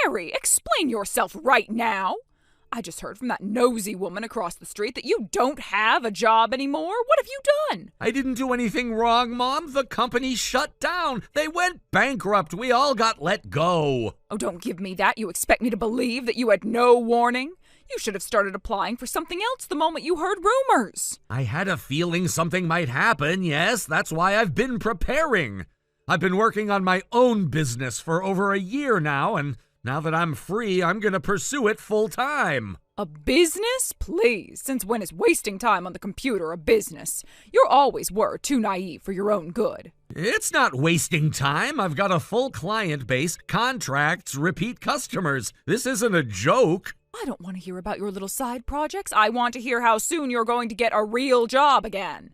Harry, explain yourself right now. I just heard from that nosy woman across the street that you don't have a job anymore. What have you done? I didn't do anything wrong, Mom. The company shut down. They went bankrupt. We all got let go. Oh, don't give me that. You expect me to believe that you had no warning? You should have started applying for something else the moment you heard rumors. I had a feeling something might happen, yes. That's why I've been preparing. I've been working on my own business for over a year now, and now that I'm free, I'm going to pursue it full time. A business? Please. Since when is wasting time on the computer a business? You always were too naive for your own good. It's not wasting time. I've got a full client base, contracts, repeat customers. This isn't a joke. I don't want to hear about your little side projects. I want to hear how soon you're going to get a real job again.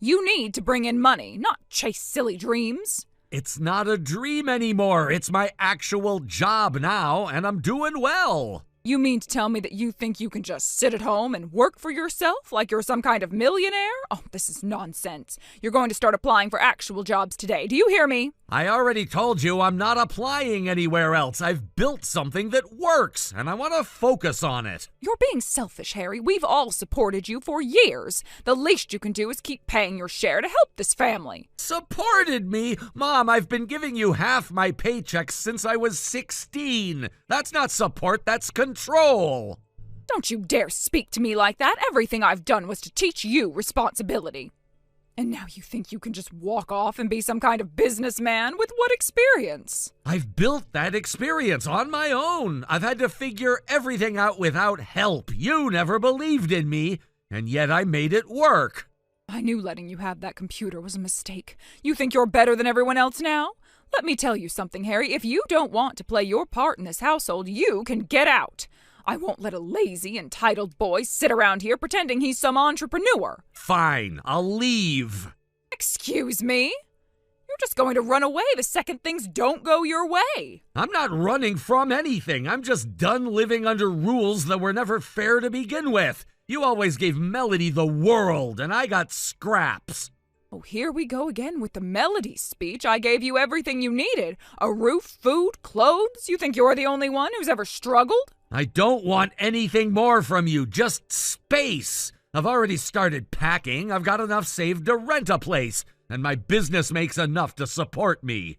You need to bring in money, not chase silly dreams. It's not a dream anymore. It's my actual job now, and I'm doing well. You mean to tell me that you think you can just sit at home and work for yourself like you're some kind of millionaire? Oh, this is nonsense. You're going to start applying for actual jobs today. Do you hear me? I already told you I'm not applying anywhere else. I've built something that works, and I want to focus on it. You're being selfish, Harry. We've all supported you for years. The least you can do is keep paying your share to help this family. Supported me? Mom, I've been giving you half my paychecks since I was 16. That's not support, that's control. Don't you dare speak to me like that. Everything I've done was to teach you responsibility. And now you think you can just walk off and be some kind of businessman? With what experience? I've built that experience on my own. I've had to figure everything out without help. You never believed in me, and yet I made it work. I knew letting you have that computer was a mistake. You think you're better than everyone else now? Let me tell you something, Harry. If you don't want to play your part in this household, you can get out. I won't let a lazy, entitled boy sit around here pretending he's some entrepreneur. Fine, I'll leave. Excuse me? You're just going to run away the second things don't go your way. I'm not running from anything. I'm just done living under rules that were never fair to begin with. You always gave Melody the world, and I got scraps. Oh, here we go again with the Melody speech. I gave you everything you needed. A roof, food, clothes. You think you're the only one who's ever struggled? I don't want anything more from you, just space. I've already started packing. I've got enough saved to rent a place, and my business makes enough to support me.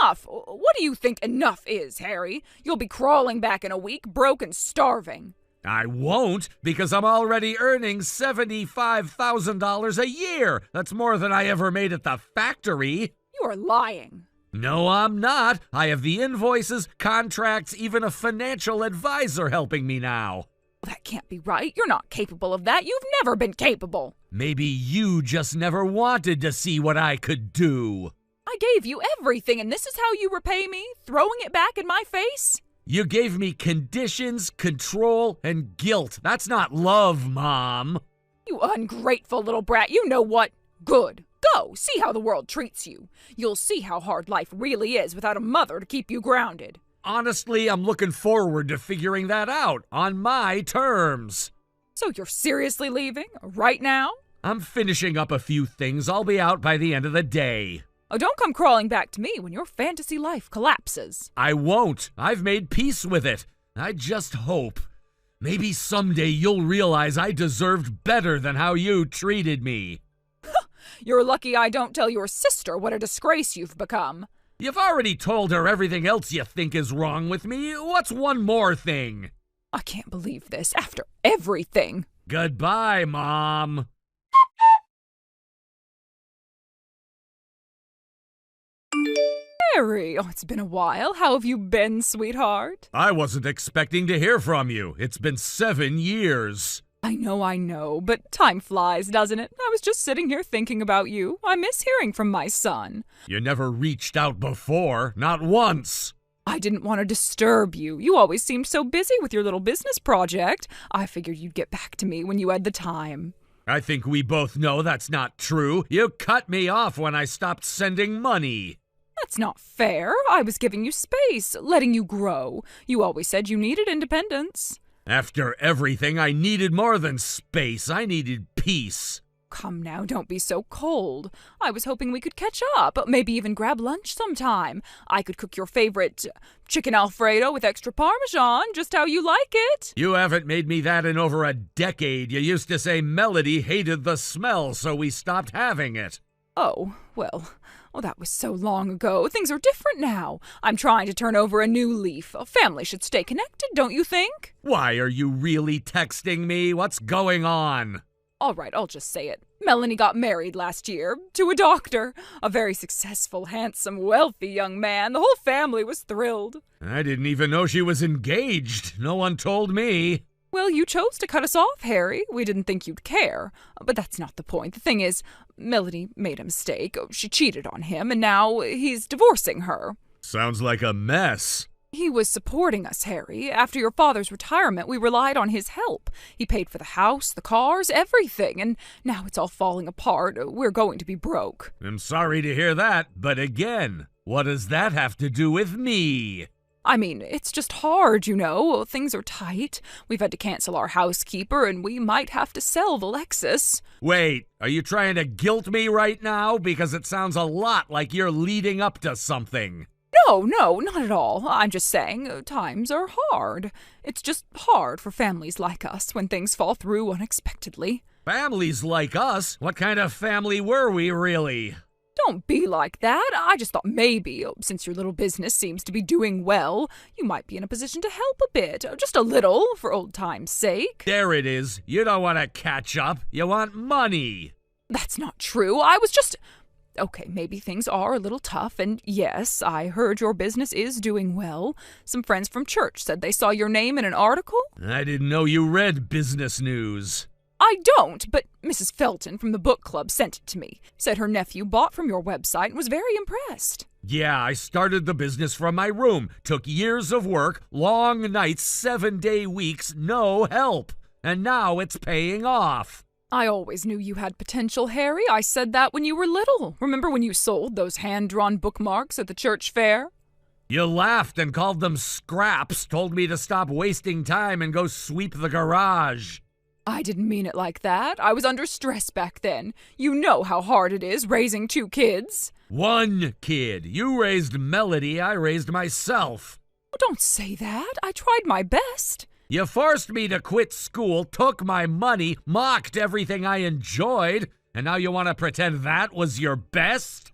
Enough? What do you think enough is, Harry? You'll be crawling back in a week, broke and starving. I won't, because I'm already earning $75,000 a year. That's more than I ever made at the factory. You are lying. No, I'm not. I have the invoices, contracts, even a financial advisor helping me now. That can't be right. You're not capable of that. You've never been capable. Maybe you just never wanted to see what I could do. I gave you everything, and this is how you repay me? Throwing it back in my face? You gave me conditions, control, and guilt. That's not love, Mom. You ungrateful little brat. You know what? Good. Go. See how the world treats you. You'll see how hard life really is without a mother to keep you grounded. Honestly, I'm looking forward to figuring that out on my terms. So you're seriously leaving? Right now? I'm finishing up a few things. I'll be out by the end of the day. Oh, don't come crawling back to me when your fantasy life collapses. I won't. I've made peace with it. I just hope. Maybe someday you'll realize I deserved better than how you treated me. You're lucky I don't tell your sister what a disgrace you've become. You've already told her everything else you think is wrong with me. What's one more thing? I can't believe this after everything. Goodbye, Mom. Harry, oh, it's been a while. How have you been, sweetheart? I wasn't expecting to hear from you. It's been 7 years. I know, but time flies, doesn't it? I was just sitting here thinking about you. I miss hearing from my son. You never reached out before, not once. I didn't want to disturb you. You always seemed so busy with your little business project. I figured you'd get back to me when you had the time. I think we both know that's not true. You cut me off when I stopped sending money. That's not fair. I was giving you space, letting you grow. You always said you needed independence. After everything, I needed more than space. I needed peace. Come now, don't be so cold. I was hoping we could catch up, maybe even grab lunch sometime. I could cook your favorite chicken Alfredo with extra Parmesan, just how you like it. You haven't made me that in over a decade. You used to say Melody hated the smell, so we stopped having it. Oh, well, that was so long ago. Things are different now. I'm trying to turn over a new leaf. A family should stay connected, don't you think? Why are you really texting me? What's going on? All right, I'll just say it. Melanie got married last year to a doctor. A very successful, handsome, wealthy young man. The whole family was thrilled. I didn't even know she was engaged. No one told me. Well, you chose to cut us off, Harry. We didn't think you'd care. But that's not the point. The thing is, Melanie made a mistake. She cheated on him, and now he's divorcing her. Sounds like a mess. He was supporting us, Harry. After your father's retirement, we relied on his help. He paid for the house, the cars, everything, and now it's all falling apart. We're going to be broke. I'm sorry to hear that, but again, what does that have to do with me? I mean, it's just hard, you know. Things are tight. We've had to cancel our housekeeper, and we might have to sell the Lexus. Wait, are you trying to guilt me right now? Because it sounds a lot like you're leading up to something. No, not at all. I'm just saying, times are hard. It's just hard for families like us when things fall through unexpectedly. Families like us? What kind of family were we, really? Don't be like that. I just thought maybe, since your little business seems to be doing well, you might be in a position to help a bit. Just a little, for old time's sake. There it is. You don't want to catch up. You want money. That's not true. I was just... Okay, maybe things are a little tough, and yes, I heard your business is doing well. Some friends from church said they saw your name in an article. I didn't know you read business news. I don't, but Mrs. Felton from the book club sent it to me. Said her nephew bought from your website and was very impressed. Yeah, I started the business from my room. Took years of work, long nights, 7-day weeks, no help. And now it's paying off. I always knew you had potential, Harry. I said that when you were little. Remember when you sold those hand-drawn bookmarks at the church fair? You laughed and called them scraps, told me to stop wasting time and go sweep the garage. I didn't mean it like that. I was under stress back then. You know how hard it is raising 2 kids. 1 kid. You raised Melody, I raised myself. Don't say that. I tried my best. You forced me to quit school, took my money, mocked everything I enjoyed, and now you want to pretend that was your best?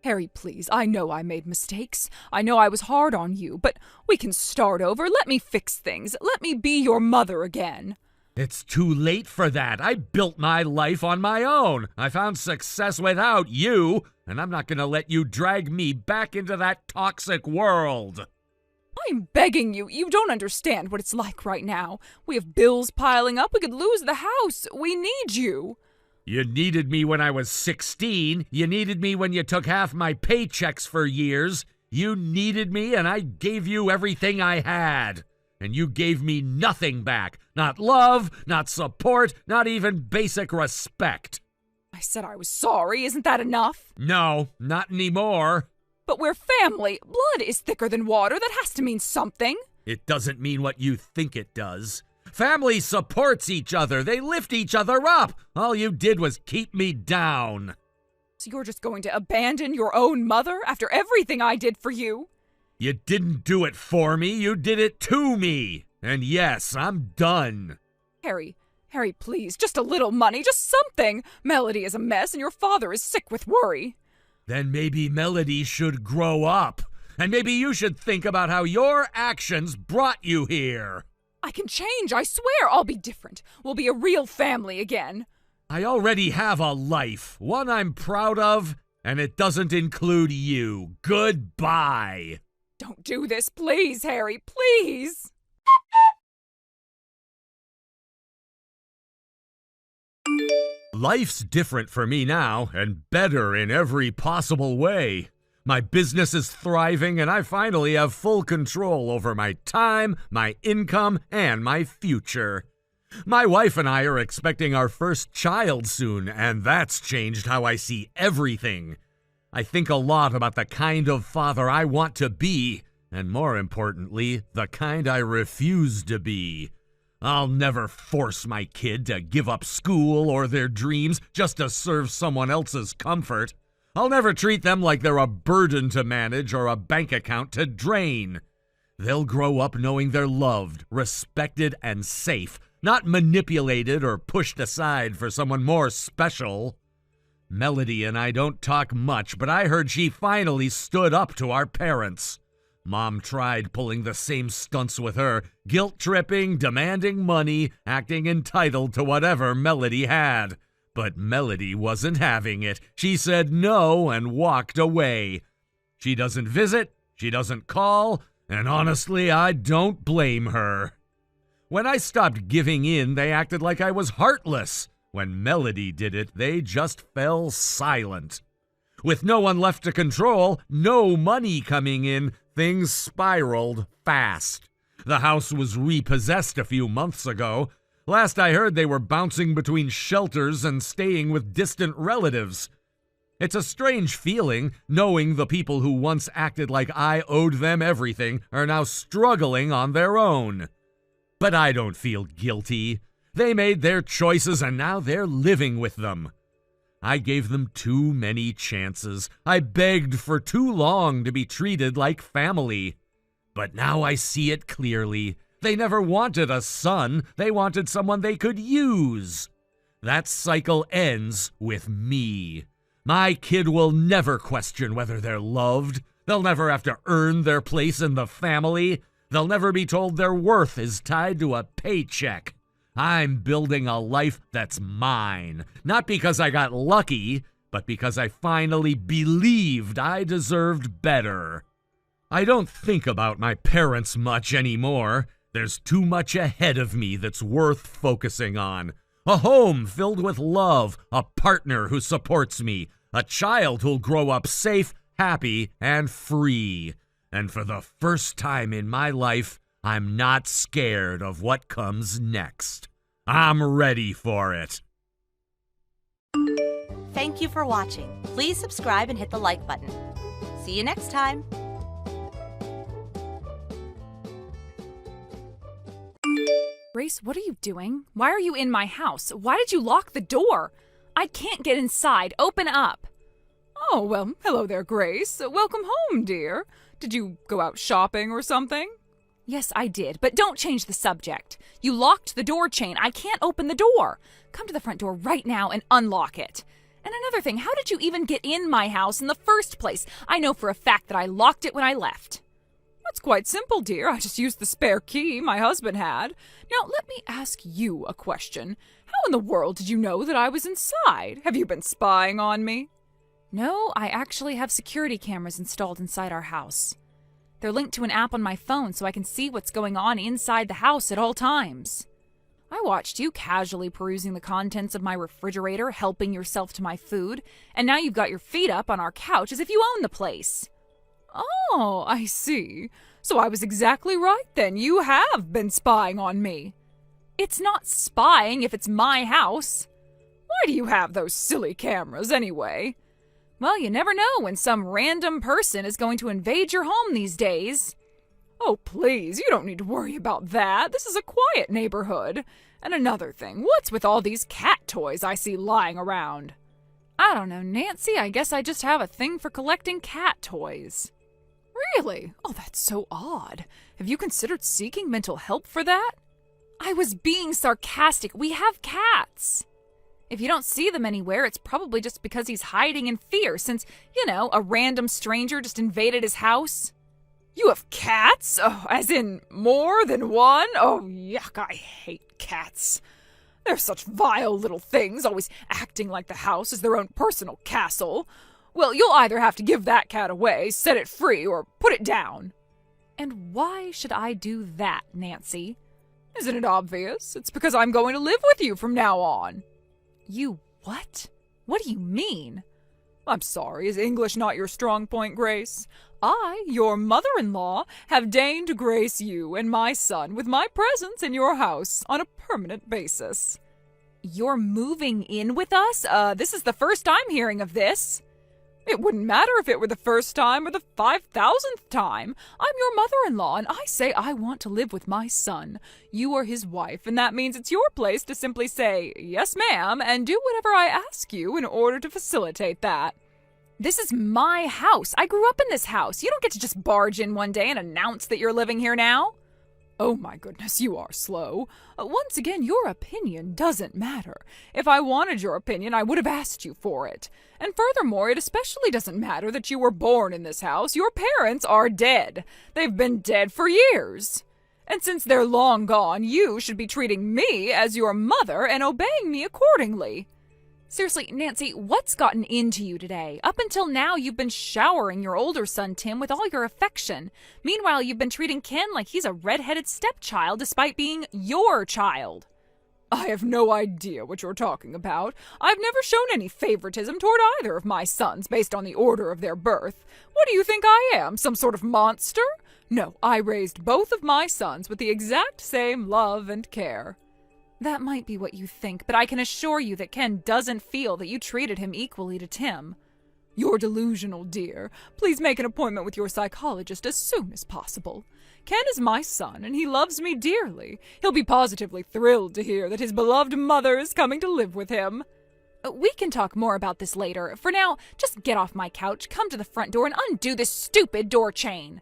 Harry, please, I know I made mistakes. I know I was hard on you, but we can start over. Let me fix things. Let me be your mother again. It's too late for that. I built my life on my own. I found success without you, and I'm not going to let you drag me back into that toxic world. I'm begging you. You don't understand what it's like right now. We have bills piling up. We could lose the house. We need you. You needed me when I was 16. You needed me when you took half my paychecks for years. You needed me, and I gave you everything I had. And you gave me nothing back. Not love, not support, not even basic respect. I said I was sorry. Isn't that enough? No, not anymore. But we're family. Blood is thicker than water. That has to mean something. It doesn't mean what you think it does. Family supports each other. They lift each other up. All you did was keep me down. So you're just going to abandon your own mother after everything I did for you? You didn't do it for me. You did it to me. And yes, I'm done. Harry, please. Just a little money. Just something. Melody is a mess and your father is sick with worry. Then maybe Melody should grow up. And maybe you should think about how your actions brought you here. I can change, I swear. I'll be different. We'll be a real family again. I already have a life, one I'm proud of, and it doesn't include you. Goodbye. Don't do this, please, Harry, please. Life's different for me now, and better in every possible way. My business is thriving, and I finally have full control over my time, my income, and my future. My wife and I are expecting our first child soon, and that's changed how I see everything. I think a lot about the kind of father I want to be, and more importantly, the kind I refuse to be. I'll never force my kid to give up school or their dreams just to serve someone else's comfort. I'll never treat them like they're a burden to manage or a bank account to drain. They'll grow up knowing they're loved, respected, and safe, not manipulated or pushed aside for someone more special. Melody and I don't talk much, but I heard she finally stood up to our parents. Mom tried pulling the same stunts with her, guilt-tripping, demanding money, acting entitled to whatever Melody had. But Melody wasn't having it. She said no and walked away. She doesn't visit, she doesn't call, and honestly, I don't blame her. When I stopped giving in, they acted like I was heartless. When Melody did it, they just fell silent. With no one left to control, no money coming in, things spiraled fast. The house was repossessed a few months ago. Last I heard, they were bouncing between shelters and staying with distant relatives. It's a strange feeling, knowing the people who once acted like I owed them everything are now struggling on their own. But I don't feel guilty. They made their choices and now they're living with them. I gave them too many chances. I begged for too long to be treated like family. But now I see it clearly. They never wanted a son. They wanted someone they could use. That cycle ends with me. My kid will never question whether they're loved. They'll never have to earn their place in the family. They'll never be told their worth is tied to a paycheck. I'm building a life that's mine, not because I got lucky, but because I finally believed I deserved better. I don't think about my parents much anymore. There's too much ahead of me that's worth focusing on. A home filled with love, a partner who supports me, a child who'll grow up safe, happy, and free. And for the first time in my life, I'm not scared of what comes next. I'm ready for it. Thank you for watching. Please subscribe and hit the like button. See you next time. Grace, what are you doing? Why are you in my house? Why did you lock the door? I can't get inside. Open up. Oh, well, hello there, Grace. Welcome home, dear. Did you go out shopping or something? Yes, I did, but don't change the subject. You locked the door chain. I can't open the door. Come to the front door right now and unlock it. And another thing, how did you even get in my house in the first place? I know for a fact that I locked it when I left. That's quite simple, dear. I just used the spare key my husband had. Now, let me ask you a question. How in the world did you know that I was inside? Have you been spying on me? No, I actually have security cameras installed inside our house. They're linked to an app on my phone so I can see what's going on inside the house at all times. I watched you casually perusing the contents of my refrigerator, helping yourself to my food, and now you've got your feet up on our couch as if you own the place. Oh, I see. So I was exactly right then. You have been spying on me. It's not spying if it's my house. Why do you have those silly cameras anyway? Well, you never know when some random person is going to invade your home these days. Oh, please, you don't need to worry about that. This is a quiet neighborhood. And another thing, what's with all these cat toys I see lying around? I don't know, Nancy. I guess I just have a thing for collecting cat toys. Really? Oh, that's so odd. Have you considered seeking mental help for that? I was being sarcastic. We have cats. If you don't see them anywhere, it's probably just because he's hiding in fear since, a random stranger just invaded his house. You have cats? Oh, as in more than one? Oh, yuck, I hate cats. They're such vile little things, always acting like the house is their own personal castle. Well, you'll either have to give that cat away, set it free, or put it down. And why should I do that, Nancy? Isn't it obvious? It's because I'm going to live with you from now on. You what? What do you mean? I'm sorry, is English not your strong point, Grace? I, your mother-in-law, have deigned to grace you and my son with my presence in your house on a permanent basis. You're moving in with us? This is the first I'm hearing of this. It wouldn't matter if it were the first time or the 5,000th time. I'm your mother-in-law, and I say I want to live with my son. You are his wife, and that means it's your place to simply say, yes, ma'am, and do whatever I ask you in order to facilitate that. This is my house. I grew up in this house. You don't get to just barge in one day and announce that you're living here now. Oh my goodness, you are slow. Once again, your opinion doesn't matter. If I wanted your opinion, I would have asked you for it. And furthermore, it especially doesn't matter that you were born in this house. Your parents are dead. They've been dead for years. And since they're long gone, you should be treating me as your mother and obeying me accordingly. Seriously, Nancy, what's gotten into you today? Up until now, you've been showering your older son, Tim, with all your affection. Meanwhile, you've been treating Ken like he's a red-headed stepchild despite being your child. I have no idea what you're talking about. I've never shown any favoritism toward either of my sons based on the order of their birth. What do you think I am, some sort of monster? No, I raised both of my sons with the exact same love and care. That might be what you think, but I can assure you that Ken doesn't feel that you treated him equally to Tim. You're delusional, dear. Please make an appointment with your psychologist as soon as possible. Ken is my son, and he loves me dearly. He'll be positively thrilled to hear that his beloved mother is coming to live with him. We can talk more about this later. For now, just get off my couch, come to the front door, and undo this stupid door chain.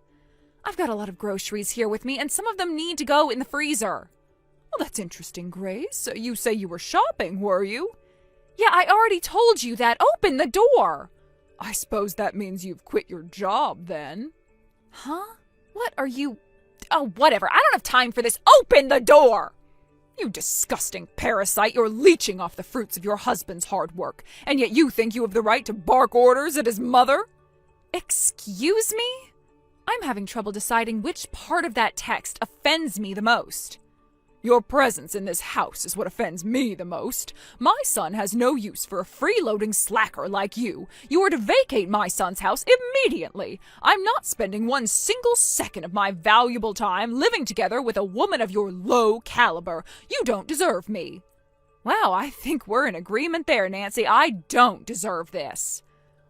I've got a lot of groceries here with me, and some of them need to go in the freezer. Well, that's interesting, Grace. You say you were shopping, were you? Yeah, I already told you that. Open the door. I suppose that means you've quit your job, then. Huh? What are you... Oh, whatever. I don't have time for this. Open the door! You disgusting parasite. You're leeching off the fruits of your husband's hard work, and yet you think you have the right to bark orders at his mother? Excuse me? I'm having trouble deciding which part of that text offends me the most. Your presence in this house is what offends me the most. My son has no use for a freeloading slacker like you. You are to vacate my son's house immediately. I'm not spending one single second of my valuable time living together with a woman of your low caliber. You don't deserve me. Wow, I think we're in agreement there, Nancy. I don't deserve this.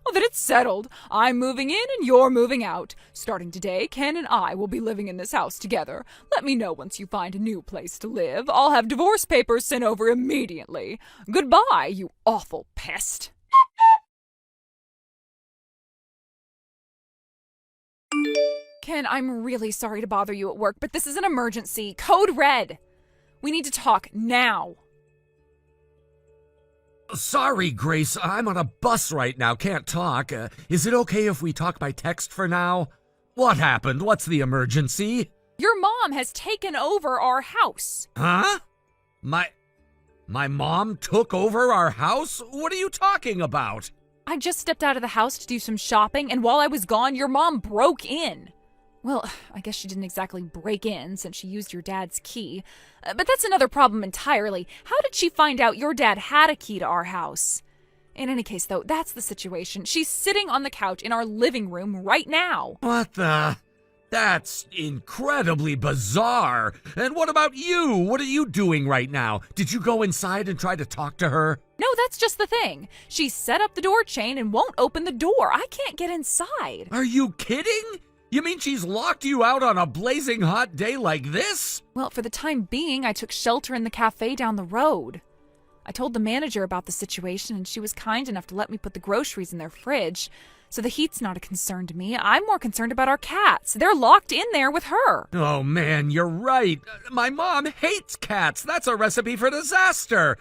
Well, then it's settled. I'm moving in and you're moving out. Starting today, Ken and I will be living in this house together. Let me know once you find a new place to live. I'll have divorce papers sent over immediately. Goodbye, you awful pest. Ken, I'm really sorry to bother you at work, but this is an emergency. Code red. We need to talk now. Sorry, Grace, I'm on a bus right now, can't talk. Is it okay if we talk by text for now? What happened? What's the emergency? Your mom has taken over our house. Huh? My mom took over our house? What are you talking about? I just stepped out of the house to do some shopping, and while I was gone, your mom broke in. Well, I guess she didn't exactly break in since she used your dad's key. But that's another problem entirely. How did she find out your dad had a key to our house? In any case, though, that's the situation. She's sitting on the couch in our living room right now. What the? That's incredibly bizarre. And what about you? What are you doing right now? Did you go inside and try to talk to her? No, that's just the thing. She set up the door chain and won't open the door. I can't get inside. Are you kidding? You mean she's locked you out on a blazing hot day like this? Well, for the time being, I took shelter in the cafe down the road. I told the manager about the situation, and she was kind enough to let me put the groceries in their fridge. So the heat's not a concern to me. I'm more concerned about our cats. They're locked in there with her. Oh, man, you're right. My mom hates cats. That's a recipe for disaster.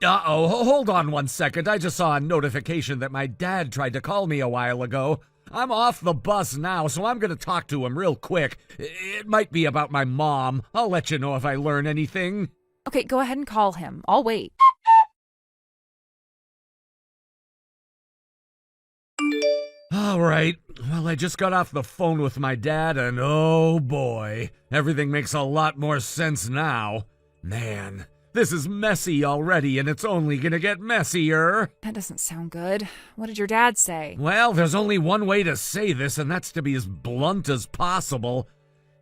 Uh-oh, hold on one second. I just saw a notification that my dad tried to call me a while ago. I'm off the bus now, so I'm going to talk to him real quick. It might be about my mom. I'll let you know if I learn anything. Okay, go ahead and call him. I'll wait. All right. Well, I just got off the phone with my dad, and oh boy, everything makes a lot more sense now. Man, This is messy already, and it's only gonna get messier. That doesn't sound good. What did your dad say? Well, there's only one way to say this, and that's to be as blunt as possible.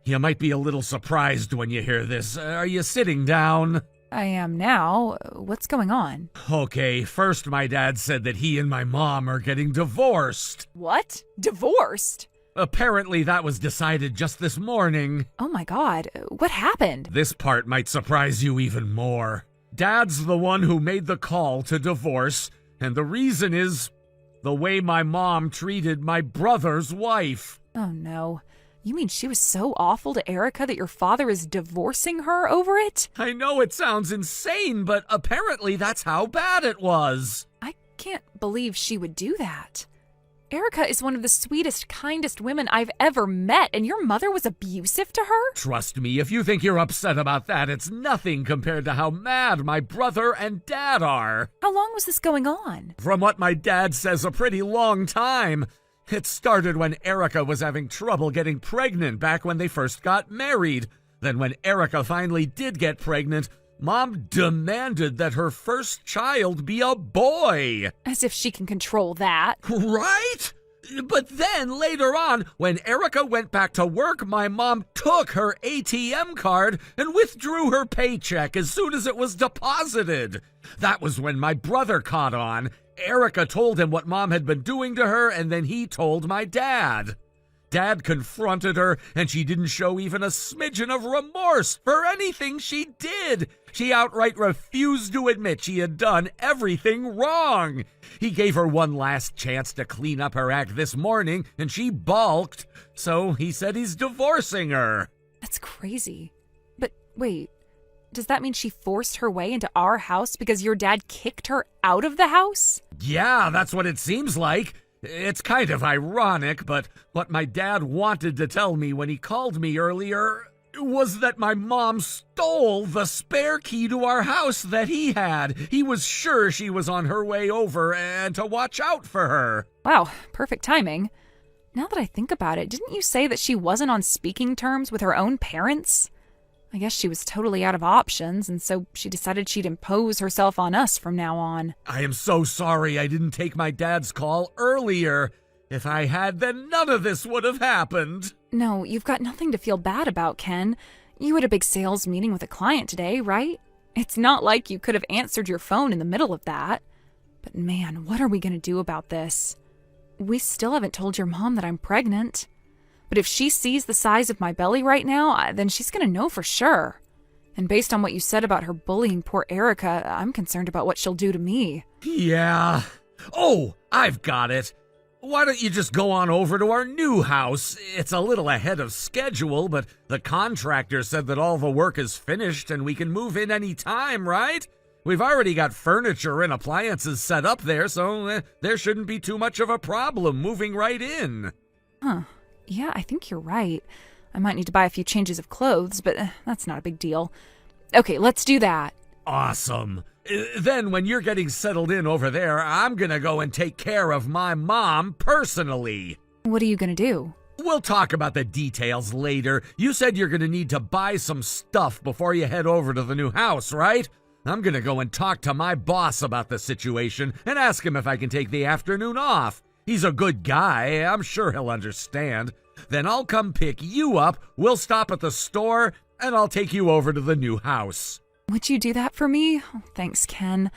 You might be a little surprised when you hear this. Are you sitting down? I am now. What's going on? Okay, first my dad said that he and my mom are getting divorced. What? Divorced? Apparently that was decided just this morning. Oh my God. What happened? This part might surprise you even more. Dad's the one who made the call to divorce, and the reason is the way my mom treated my brother's wife. Oh no. You mean she was so awful to Erica that your father is divorcing her over it? I know it sounds insane, but apparently that's how bad it was. I can't believe she would do that. Erica is one of the sweetest, kindest women I've ever met, and your mother was abusive to her? Trust me, if you think you're upset about that, it's nothing compared to how mad my brother and dad are. How long was this going on? From what my dad says, a pretty long time. It started when Erica was having trouble getting pregnant back when they first got married. Then when Erica finally did get pregnant, Mom demanded that her first child be a boy. As if she can control that. Right? But then later on, when Erica went back to work, my mom took her ATM card and withdrew her paycheck as soon as it was deposited. That was when my brother caught on. Erica told him what Mom had been doing to her, and then he told my dad. Dad confronted her, and she didn't show even a smidgen of remorse for anything she did. She outright refused to admit she had done everything wrong. He gave her one last chance to clean up her act this morning, and she balked, so he said he's divorcing her. That's crazy. But wait, does that mean she forced her way into our house because your dad kicked her out of the house? Yeah, that's what it seems like. It's kind of ironic, but what my dad wanted to tell me when he called me earlier was that my mom stole the spare key to our house that he had. He was sure she was on her way over and to watch out for her. Wow, perfect timing. Now that I think about it, didn't you say that she wasn't on speaking terms with her own parents? I guess she was totally out of options, and so she decided she'd impose herself on us from now on. I am so sorry I didn't take my dad's call earlier. If I had, then none of this would have happened. No, you've got nothing to feel bad about, Ken. You had a big sales meeting with a client today, right? It's not like you could have answered your phone in the middle of that. But man, what are we going to do about this? We still haven't told your mom that I'm pregnant. But if she sees the size of my belly right now, then she's going to know for sure. And based on what you said about her bullying poor Erica, I'm concerned about what she'll do to me. Yeah. Oh, I've got it. Why don't you just go on over to our new house? It's a little ahead of schedule, but the contractor said that all the work is finished and we can move in any time, right? We've already got furniture and appliances set up there, so there shouldn't be too much of a problem moving right in. Huh. Yeah, I think you're right. I might need to buy a few changes of clothes, but that's not a big deal. Okay, let's do that. Awesome. Then when you're getting settled in over there, I'm gonna go and take care of my mom personally. What are you gonna do? We'll talk about the details later. You said you're gonna need to buy some stuff before you head over to the new house, right? I'm gonna go and talk to my boss about the situation and ask him if I can take the afternoon off. He's a good guy. I'm sure he'll understand. Then I'll come pick you up, we'll stop at the store, and I'll take you over to the new house. Would you do that for me? Oh, thanks, Ken.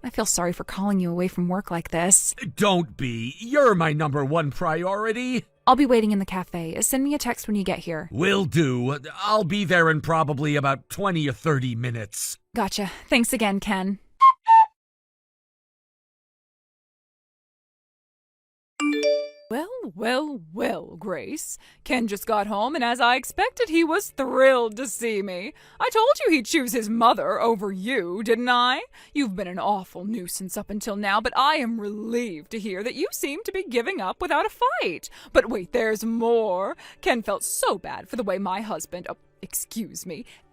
I feel sorry for calling you away from work like this. Don't be. You're my number one priority. I'll be waiting in the cafe. Send me a text when you get here. Will do. I'll be there in probably about 20 or 30 minutes. Gotcha. Thanks again, Ken. Well, Grace. Ken just got home, and as I expected, he was thrilled to see me. I told you he'd choose his mother over you, didn't I? You've been an awful nuisance up until now, but I am relieved to hear that you seem to be giving up without a fight. But wait, there's more. Ken felt so bad for the way my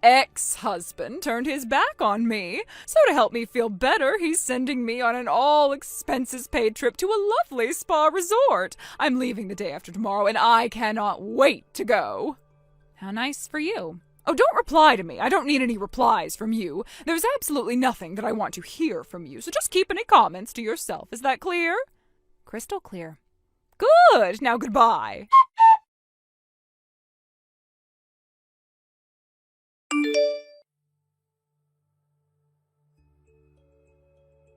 ex-husband turned his back on me. So to help me feel better, he's sending me on an all-expenses-paid trip to a lovely spa resort. I'm leaving the day after tomorrow, and I cannot wait to go. How nice for you. Oh, don't reply to me. I don't need any replies from you. There's absolutely nothing that I want to hear from you, so just keep any comments to yourself. Is that clear? Crystal clear. Good. Now goodbye.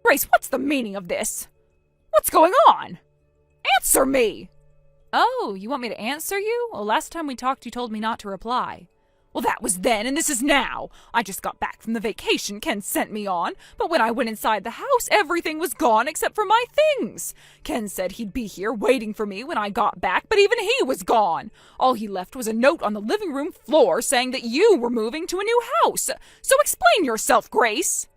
Grace, what's the meaning of this? What's going on? Answer me! Oh, you want me to answer you? Well, last time we talked, you told me not to reply. Well, that was then, and this is now. I just got back from the vacation Ken sent me on, but when I went inside the house, everything was gone except for my things. Ken said he'd be here waiting for me when I got back, but even he was gone. All he left was a note on the living room floor saying that you were moving to a new house. So explain yourself, Grace.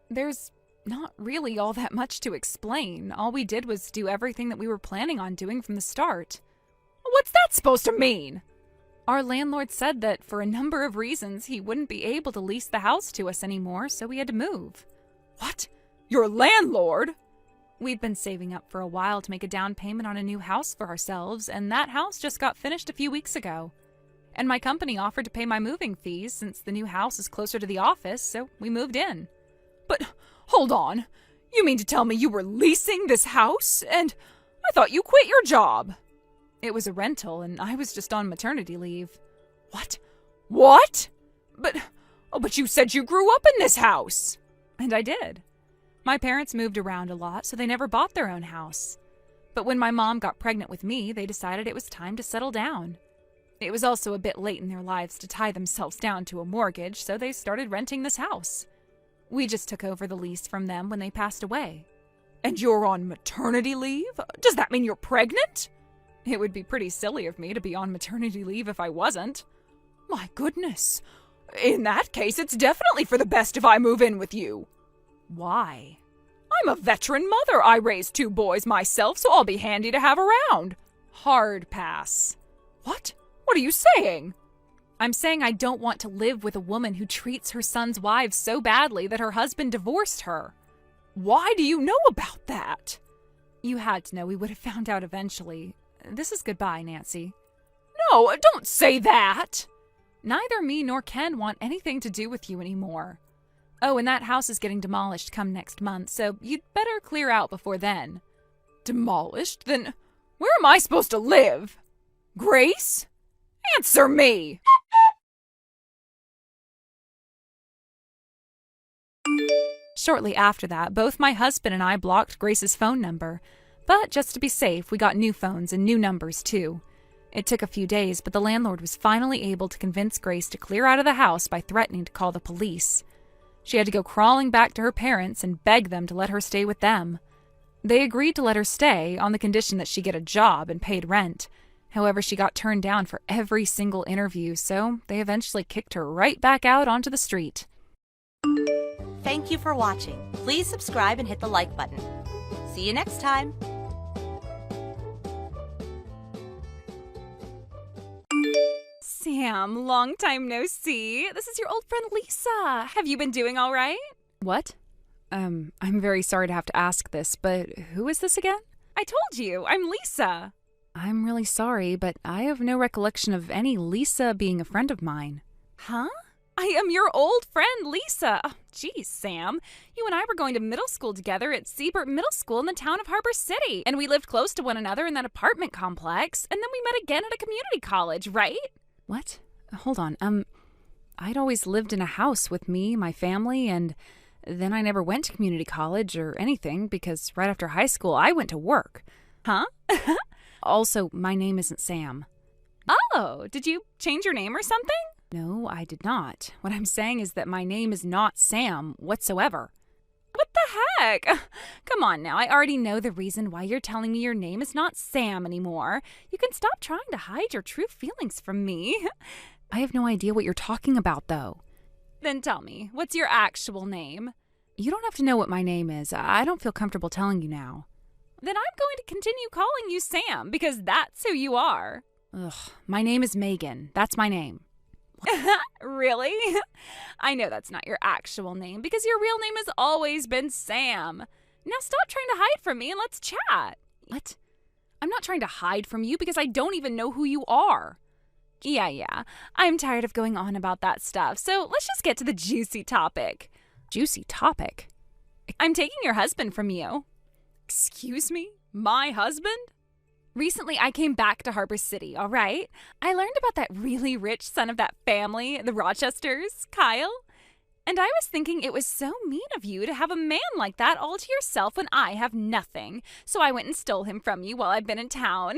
There's not really all that much to explain. All we did was do everything that we were planning on doing from the start. What's that supposed to mean? Our landlord said that for a number of reasons he wouldn't be able to lease the house to us anymore, so we had to move. What? Your landlord? We'd been saving up for a while to make a down payment on a new house for ourselves, and that house just got finished a few weeks ago. And my company offered to pay my moving fees since the new house is closer to the office, so we moved in. But hold on. You mean to tell me you were leasing this house? And I thought you quit your job. It was a rental, and I was just on maternity leave. What? What? But you said you grew up in this house. And I did. My parents moved around a lot, so they never bought their own house. But when my mom got pregnant with me, they decided it was time to settle down. It was also a bit late in their lives to tie themselves down to a mortgage, so they started renting this house. We just took over the lease from them when they passed away. And you're on maternity leave? Does that mean you're pregnant? It would be pretty silly of me to be on maternity leave if I wasn't. My goodness. In that case, it's definitely for the best if I move in with you. Why? I'm a veteran mother. I raised 2 boys myself, so I'll be handy to have around. Hard pass. What? What are you saying? I'm saying I don't want to live with a woman who treats her son's wives so badly that her husband divorced her. Why do you know about that? You had to know. We would have found out eventually. This is goodbye, Nancy. No, don't say that. Neither me nor Ken want anything to do with you anymore. Oh, and that house is getting demolished come next month, so you'd better clear out before then. Demolished? Then where am I supposed to live? Grace? Answer me! Shortly after that, both my husband and I blocked Grace's phone number. But just to be safe, we got new phones and new numbers, too. It took a few days, but the landlord was finally able to convince Grace to clear out of the house by threatening to call the police. She had to go crawling back to her parents and beg them to let her stay with them. They agreed to let her stay on the condition that she get a job and paid rent. However, she got turned down for every single interview, so they eventually kicked her right back out onto the street. Thank you for watching. Please subscribe and hit the like button. See you next time. Sam, long time no see. This is your old friend Lisa. Have you been doing all right? What? I'm very sorry to have to ask this, but who is this again? I told you, I'm Lisa. I'm really sorry, but I have no recollection of any Lisa being a friend of mine. Huh? I am your old friend, Lisa. Oh, geez, Sam. You and I were going to middle school together at Siebert Middle School in the town of Harbor City, and we lived close to one another in that apartment complex, and then we met again at a community college, right? What? Hold on. I'd always lived in a house with me, my family, and then I never went to community college or anything because right after high school, I went to work. Huh? Also, my name isn't Sam. Oh, did you change your name or something? No, I did not. What I'm saying is that my name is not Sam whatsoever. What the heck? Come on now, I already know the reason why you're telling me your name is not Sam anymore. You can stop trying to hide your true feelings from me. I have no idea what you're talking about, though. Then tell me, what's your actual name? You don't have to know what my name is. I don't feel comfortable telling you now. Then I'm going to continue calling you Sam, because that's who you are. Ugh, my name is Megan. That's my name. Really? I know that's not your actual name, because your real name has always been Sam. Now stop trying to hide from me and let's chat. What? I'm not trying to hide from you because I don't even know who you are. Yeah. I'm tired of going on about that stuff, so let's just get to the juicy topic. Juicy topic? I'm taking your husband from you. Excuse me? My husband? Recently, I came back to Harbor City, all right? I learned about that really rich son of that family, the Rochesters, Kyle. And I was thinking it was so mean of you to have a man like that all to yourself when I have nothing. So I went and stole him from you while I've been in town.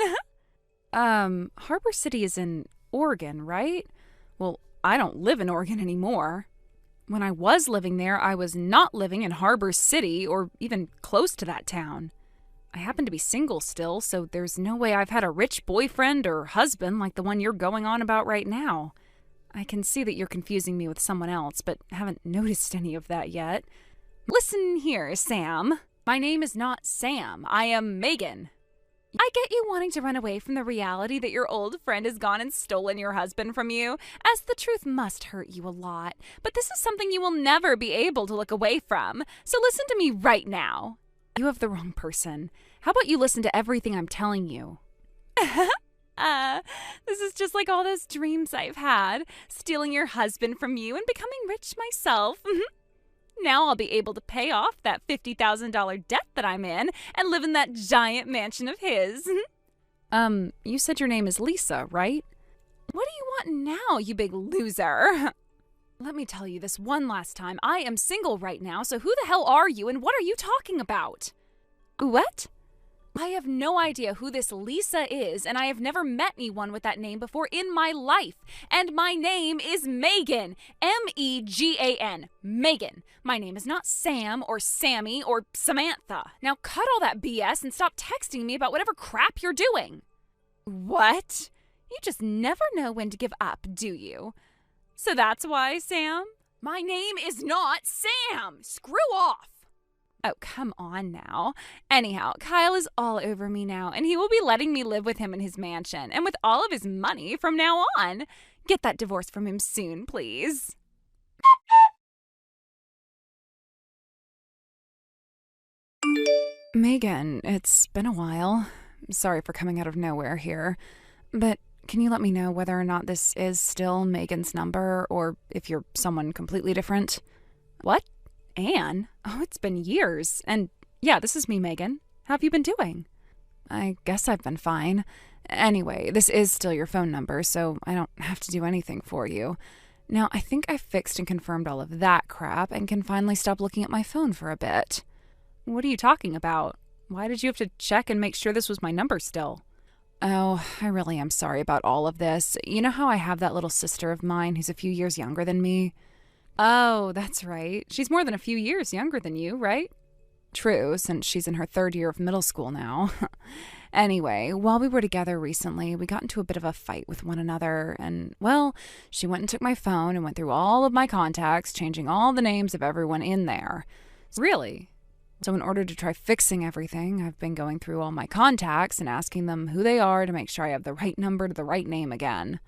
Harbor City is in Oregon, right? Well, I don't live in Oregon anymore. When I was living there, I was not living in Harbor City or even close to that town. I happen to be single still, so there's no way I've had a rich boyfriend or husband like the one you're going on about right now. I can see that you're confusing me with someone else, but haven't noticed any of that yet. Listen here, Sam. My name is not Sam. I am Megan. I get you wanting to run away from the reality that your old friend has gone and stolen your husband from you, as the truth must hurt you a lot. But this is something you will never be able to look away from. So listen to me right now. You have the wrong person. How about you listen to everything I'm telling you? This is just like all those dreams I've had, stealing your husband from you and becoming rich myself. Now I'll be able to pay off that $50,000 debt that I'm in and live in that giant mansion of his. You said your name is Lisa, right? What do you want now, you big loser? Let me tell you this one last time. I am single right now, so who the hell are you and what are you talking about? What? I have no idea who this Lisa is, and I have never met anyone with that name before in my life. And my name is Megan. M-E-G-A-N. Megan. My name is not Sam or Sammy or Samantha. Now cut all that BS and stop texting me about whatever crap you're doing. What? You just never know when to give up, do you? So that's why, Sam? My name is not Sam. Screw off. Oh, come on now. Anyhow, Kyle is all over me now, and he will be letting me live with him in his mansion and with all of his money from now on. Get that divorce from him soon, please. Megan, it's been a while. Sorry for coming out of nowhere here, but can you let me know whether or not this is still Megan's number or if you're someone completely different? What? Anne? Oh, it's been years. And yeah, this is me, Megan. How have you been doing? I guess I've been fine. Anyway, this is still your phone number, so I don't have to do anything for you. Now, I think I've fixed and confirmed all of that crap and can finally stop looking at my phone for a bit. What are you talking about? Why did you have to check and make sure this was my number still? Oh, I really am sorry about all of this. You know how I have that little sister of mine who's a few years younger than me? Oh, that's right. She's more than a few years younger than you, right? True, since she's in her 3rd year of middle school now. Anyway, while we were together recently, we got into a bit of a fight with one another, and, well, she went and took my phone and went through all of my contacts, changing all the names of everyone in there. Really? So in order to try fixing everything, I've been going through all my contacts and asking them who they are to make sure I have the right number to the right name again.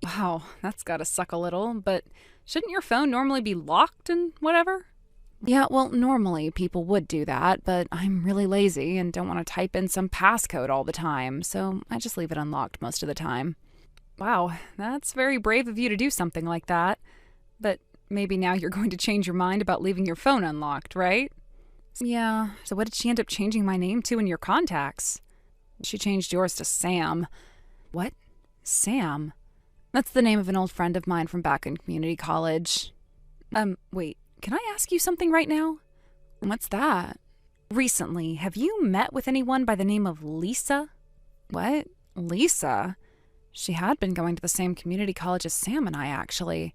Wow, that's gotta suck a little, but shouldn't your phone normally be locked and whatever? Yeah, well, normally people would do that, but I'm really lazy and don't want to type in some passcode all the time, so I just leave it unlocked most of the time. Wow, that's very brave of you to do something like that. But maybe now you're going to change your mind about leaving your phone unlocked, right? Yeah. So what did she end up changing my name to in your contacts? She changed yours to Sam. What? Sam? That's the name of an old friend of mine from back in community college. Wait, can I ask you something right now? What's that? Recently, have you met with anyone by the name of Lisa? What? Lisa? She had been going to the same community college as Sam and I, actually.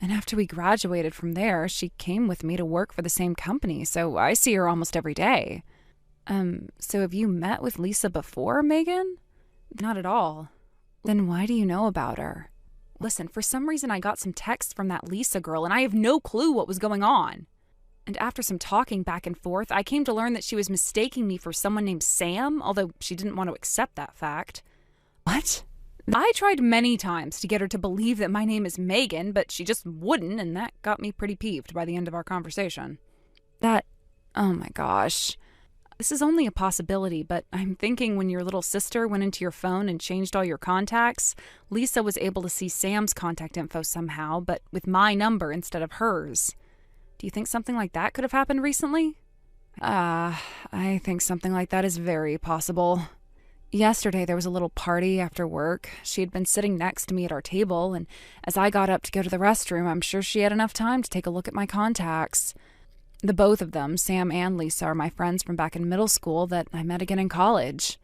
And after we graduated from there, she came with me to work for the same company, so I see her almost every day. So have you met with Lisa before, Megan? Not at all. Then why do you know about her? Listen, for some reason I got some texts from that Lisa girl, and I have no clue what was going on. And after some talking back and forth, I came to learn that she was mistaking me for someone named Sam, although she didn't want to accept that fact. What? I tried many times to get her to believe that my name is Megan, but she just wouldn't, and that got me pretty peeved by the end of our conversation. Oh my gosh. This is only a possibility, but I'm thinking when your little sister went into your phone and changed all your contacts, Lisa was able to see Sam's contact info somehow, but with my number instead of hers. Do you think something like that could have happened recently? I think something like that is very possible. Yesterday there was a little party after work. She had been sitting next to me at our table, and as I got up to go to the restroom, I'm sure she had enough time to take a look at my contacts. The both of them, Sam and Lisa, are my friends from back in middle school that I met again in college.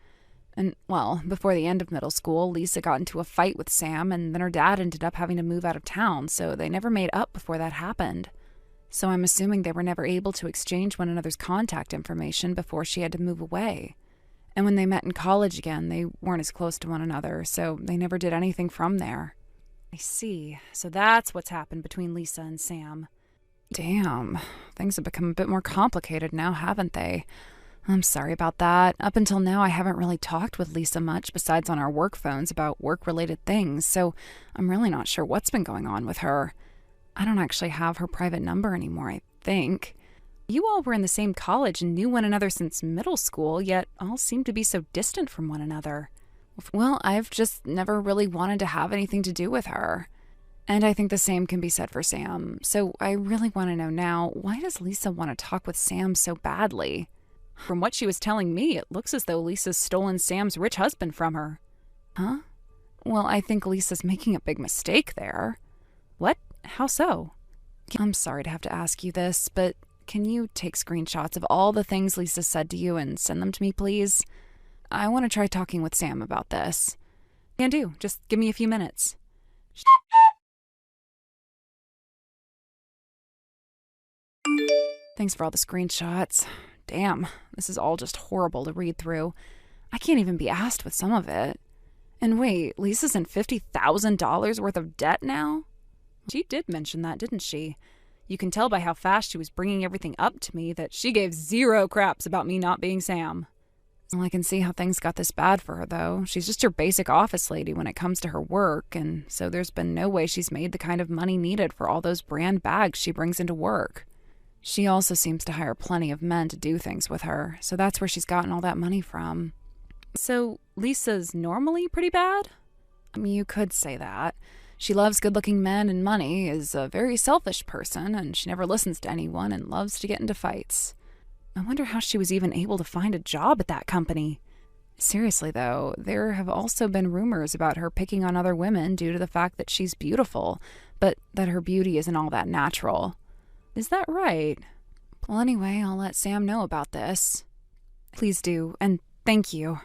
And, well, before the end of middle school, Lisa got into a fight with Sam, and then her dad ended up having to move out of town, so they never made up before that happened. So I'm assuming they were never able to exchange one another's contact information before she had to move away. And when they met in college again, they weren't as close to one another, so they never did anything from there. I see. So that's what's happened between Lisa and Sam. Damn, things have become a bit more complicated now, haven't they? I'm sorry about that. Up until now, I haven't really talked with Lisa much besides on our work phones about work-related things, so I'm really not sure what's been going on with her. I don't actually have her private number anymore, I think. You all were in the same college and knew one another since middle school, yet all seem to be so distant from one another. Well, I've just never really wanted to have anything to do with her. And I think the same can be said for Sam. So I really want to know now, why does Lisa want to talk with Sam so badly? From what she was telling me, it looks as though Lisa's stolen Sam's rich husband from her. Huh? Well, I think Lisa's making a big mistake there. What? How so? I'm sorry to have to ask you this, but can you take screenshots of all the things Lisa said to you and send them to me, please? I want to try talking with Sam about this. Can do. Just give me a few minutes. Thanks for all the screenshots. Damn, this is all just horrible to read through. I can't even be asked with some of it. And wait, Lisa's in $50,000 worth of debt now? She did mention that, didn't she? You can tell by how fast she was bringing everything up to me that she gave zero craps about me not being Sam. Well, I can see how things got this bad for her, though. She's just your basic office lady when it comes to her work, and so there's been no way she's made the kind of money needed for all those brand bags she brings into work. She also seems to hire plenty of men to do things with her, so that's where she's gotten all that money from. So Lisa's normally pretty bad? I mean, you could say that. She loves good-looking men and money, is a very selfish person, and she never listens to anyone and loves to get into fights. I wonder how she was even able to find a job at that company. Seriously, though, there have also been rumors about her picking on other women due to the fact that she's beautiful, but that her beauty isn't all that natural. Is that right? Well, anyway, I'll let Sam know about this. Please do, and thank you.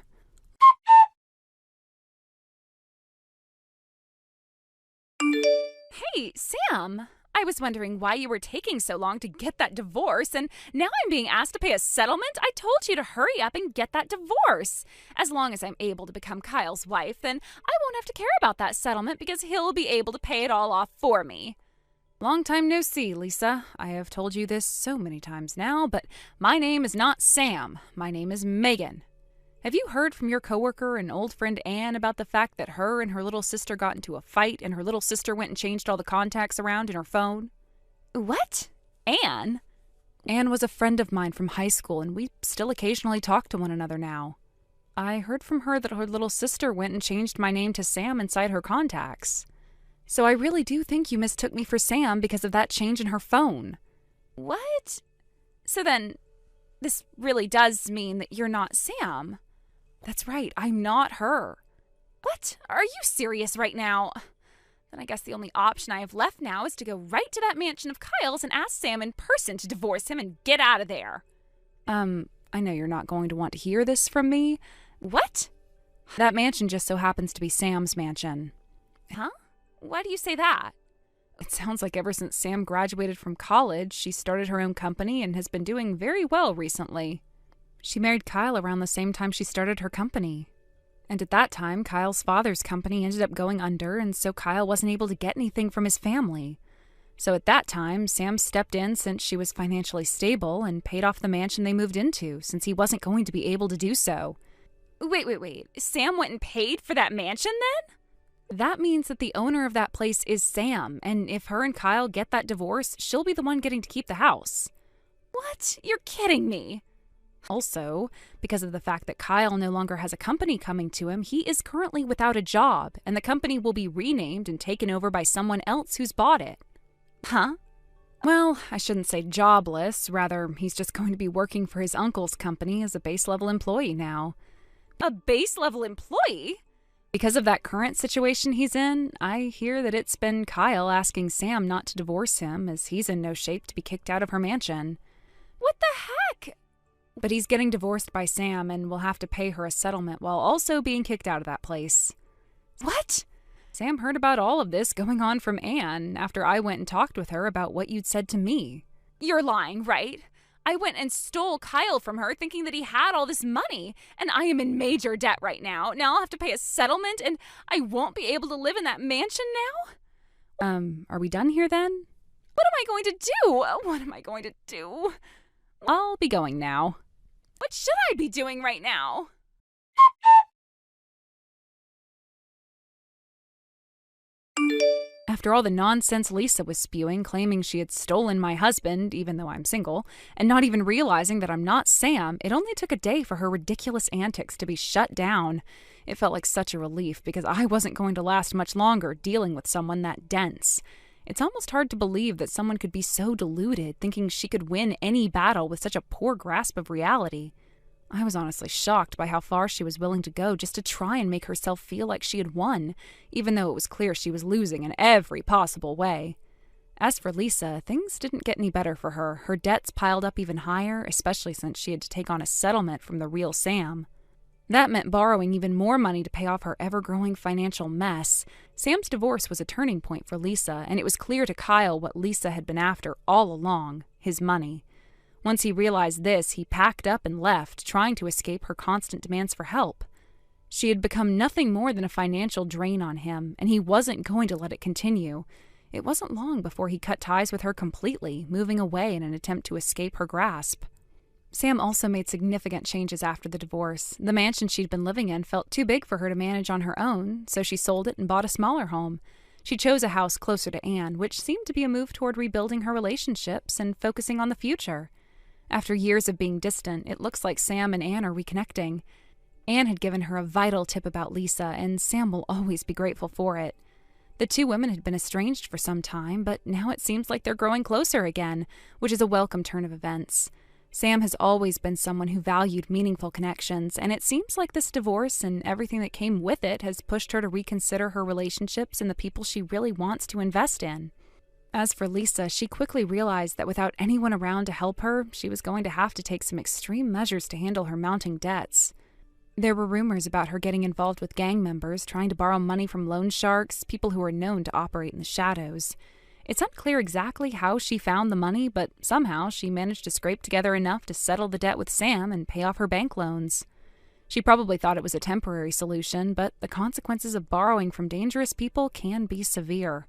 Hey, Sam! I was wondering why you were taking so long to get that divorce, and now I'm being asked to pay a settlement? I told you to hurry up and get that divorce. As long as I'm able to become Kyle's wife, then I won't have to care about that settlement because he'll be able to pay it all off for me. Long time no see, Lisa. I have told you this so many times now, but my name is not Sam. My name is Megan. Have you heard from your coworker and old friend Anne about the fact that her and her little sister got into a fight and her little sister went and changed all the contacts around in her phone? What? Anne? Anne was a friend of mine from high school, and we still occasionally talk to one another now. I heard from her that her little sister went and changed my name to Sam inside her contacts. So I really do think you mistook me for Sam because of that change in her phone. What? So then, this really does mean that you're not Sam. That's right, I'm not her. What? Are you serious right now? Then I guess the only option I have left now is to go right to that mansion of Kyle's and ask Sam in person to divorce him and get out of there. I know you're not going to want to hear this from me. What? That mansion just so happens to be Sam's mansion. Huh? Why do you say that? It sounds like ever since Sam graduated from college, she started her own company and has been doing very well recently. She married Kyle around the same time she started her company. And at that time, Kyle's father's company ended up going under, and so Kyle wasn't able to get anything from his family. So at that time, Sam stepped in since she was financially stable and paid off the mansion they moved into, since he wasn't going to be able to do so. Wait. Sam went and paid for that mansion then? That means that the owner of that place is Sam, and if her and Kyle get that divorce, she'll be the one getting to keep the house. What? You're kidding me. Also, because of the fact that Kyle no longer has a company coming to him, he is currently without a job, and the company will be renamed and taken over by someone else who's bought it. Huh? Well, I shouldn't say jobless. Rather, he's just going to be working for his uncle's company as a base-level employee now. A base-level employee? Because of that current situation he's in, I hear that it's been Kyle asking Sam not to divorce him, as he's in no shape to be kicked out of her mansion. What the heck? But he's getting divorced by Sam and will have to pay her a settlement while also being kicked out of that place. What? Sam heard about all of this going on from Anne after I went and talked with her about what you'd said to me. You're lying, right? I went and stole Kyle from her thinking that he had all this money, and I am in major debt right now. Now I'll have to pay a settlement, and I won't be able to live in that mansion now? Are we done here then? What am I going to do? What am I going to do? I'll be going now. What should I be doing right now? After all the nonsense Lisa was spewing, claiming she had stolen my husband, even though I'm single, and not even realizing that I'm not Sam, it only took a day for her ridiculous antics to be shut down. It felt like such a relief because I wasn't going to last much longer dealing with someone that dense. It's almost hard to believe that someone could be so deluded, thinking she could win any battle with such a poor grasp of reality. I was honestly shocked by how far she was willing to go just to try and make herself feel like she had won, even though it was clear she was losing in every possible way. As for Lisa, things didn't get any better for her. Her debts piled up even higher, especially since she had to take on a settlement from the real Sam. That meant borrowing even more money to pay off her ever-growing financial mess. Sam's divorce was a turning point for Lisa, and it was clear to Kyle what Lisa had been after all along, his money. Once he realized this, he packed up and left, trying to escape her constant demands for help. She had become nothing more than a financial drain on him, and he wasn't going to let it continue. It wasn't long before he cut ties with her completely, moving away in an attempt to escape her grasp. Sam also made significant changes after the divorce. The mansion she'd been living in felt too big for her to manage on her own, so she sold it and bought a smaller home. She chose a house closer to Anne, which seemed to be a move toward rebuilding her relationships and focusing on the future. After years of being distant, it looks like Sam and Anne are reconnecting. Anne had given her a vital tip about Lisa, and Sam will always be grateful for it. The two women had been estranged for some time, but now it seems like they're growing closer again, which is a welcome turn of events. Sam has always been someone who valued meaningful connections, and it seems like this divorce and everything that came with it has pushed her to reconsider her relationships and the people she really wants to invest in. As for Lisa, she quickly realized that without anyone around to help her, she was going to have to take some extreme measures to handle her mounting debts. There were rumors about her getting involved with gang members, trying to borrow money from loan sharks, people who were known to operate in the shadows. It's unclear exactly how she found the money, but somehow she managed to scrape together enough to settle the debt with Sam and pay off her bank loans. She probably thought it was a temporary solution, but the consequences of borrowing from dangerous people can be severe.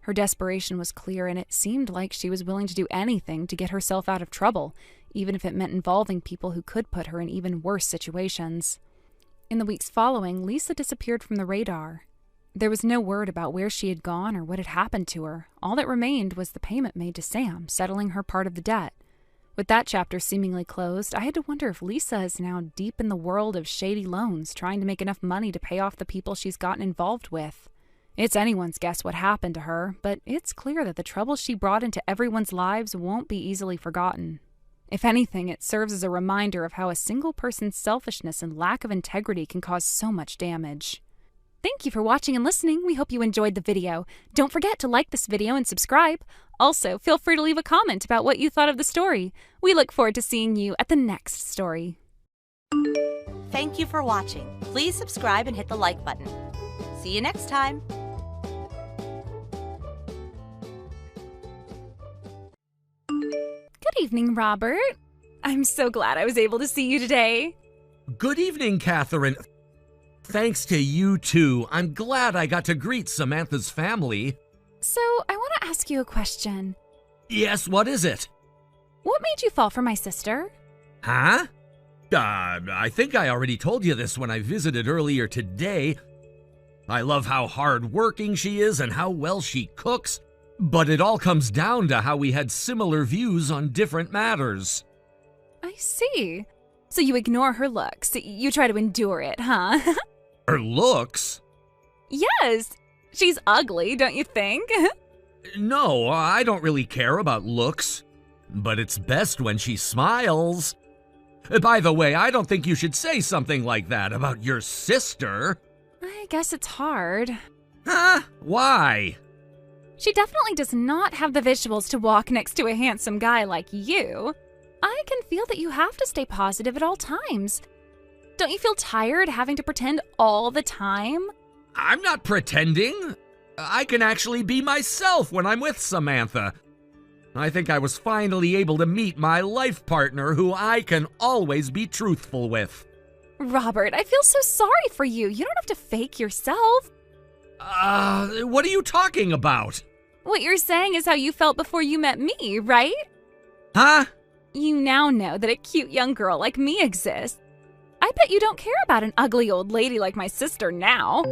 Her desperation was clear, and it seemed like she was willing to do anything to get herself out of trouble, even if it meant involving people who could put her in even worse situations. In the weeks following, Lisa disappeared from the radar. There was no word about where she had gone or what had happened to her. All that remained was the payment made to Sam, settling her part of the debt. With that chapter seemingly closed, I had to wonder if Lisa is now deep in the world of shady loans, trying to make enough money to pay off the people she's gotten involved with. It's anyone's guess what happened to her, but it's clear that the trouble she brought into everyone's lives won't be easily forgotten. If anything, it serves as a reminder of how a single person's selfishness and lack of integrity can cause so much damage. Thank you for watching and listening. We hope you enjoyed the video. Don't forget to like this video and subscribe. Also, feel free to leave a comment about what you thought of the story. We look forward to seeing you at the next story. Thank you for watching. Please subscribe and hit the like button. See you next time. Good evening, Robert. I'm so glad I was able to see you today. Good evening, Catherine. Thanks to you too. I'm glad I got to greet Samantha's family. So, I want to ask you a question. Yes, what is it? What made you fall for my sister? Huh? I think I already told you this when I visited earlier today. I love how hard-working she is and how well she cooks, but it all comes down to how we had similar views on different matters. I see. So you ignore her looks. You try to endure it, huh? Her looks? Yes. She's ugly, don't you think? No, I don't really care about looks. But it's best when she smiles. By the way, I don't think you should say something like that about your sister. I guess it's hard. Huh? Why? She definitely does not have the visuals to walk next to a handsome guy like you. I can feel that you have to stay positive at all times. Don't you feel tired having to pretend all the time? I'm not pretending. I can actually be myself when I'm with Samantha. I think I was finally able to meet my life partner who I can always be truthful with. Robert, I feel so sorry for you. You don't have to fake yourself. What are you talking about? What you're saying is how you felt before you met me, right? Huh? You now know that a cute young girl like me exists. I bet you don't care about an ugly old lady like my sister now.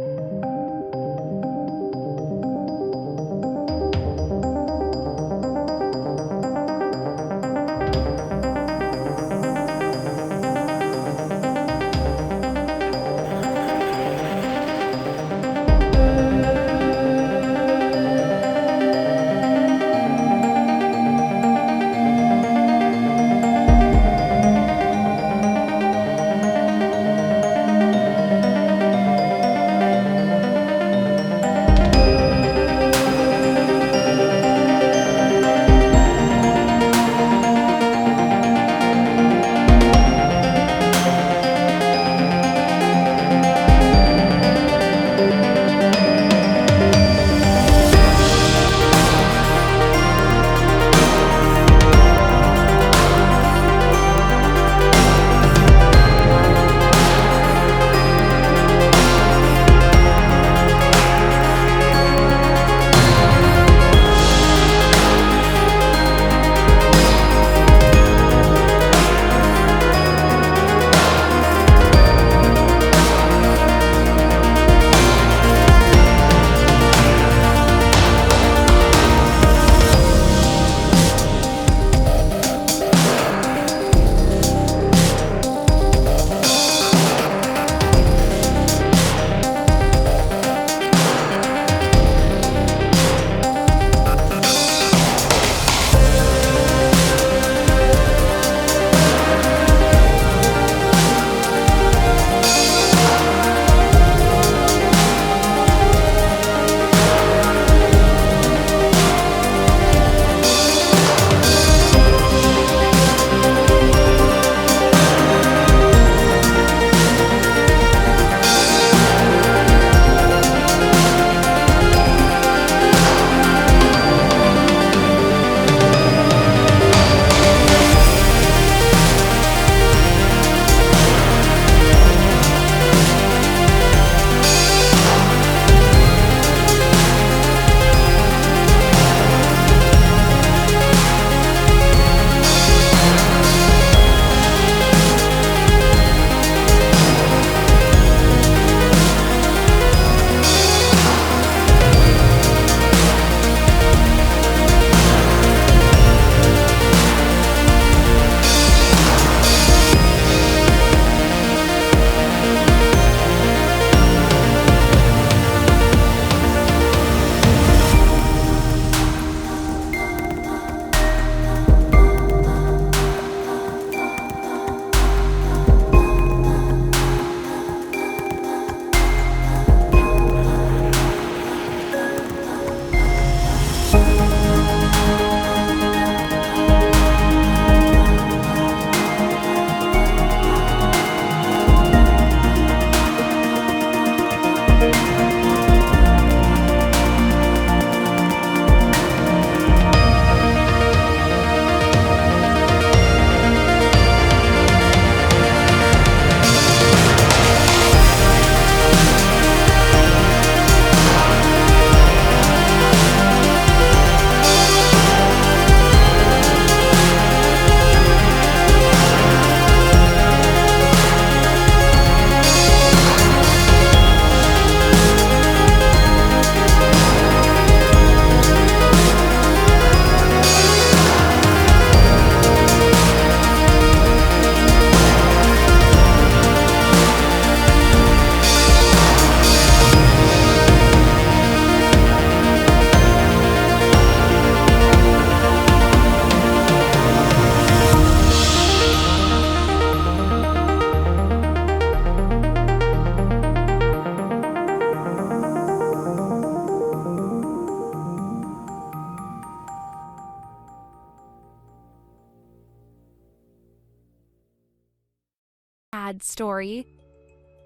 sad story.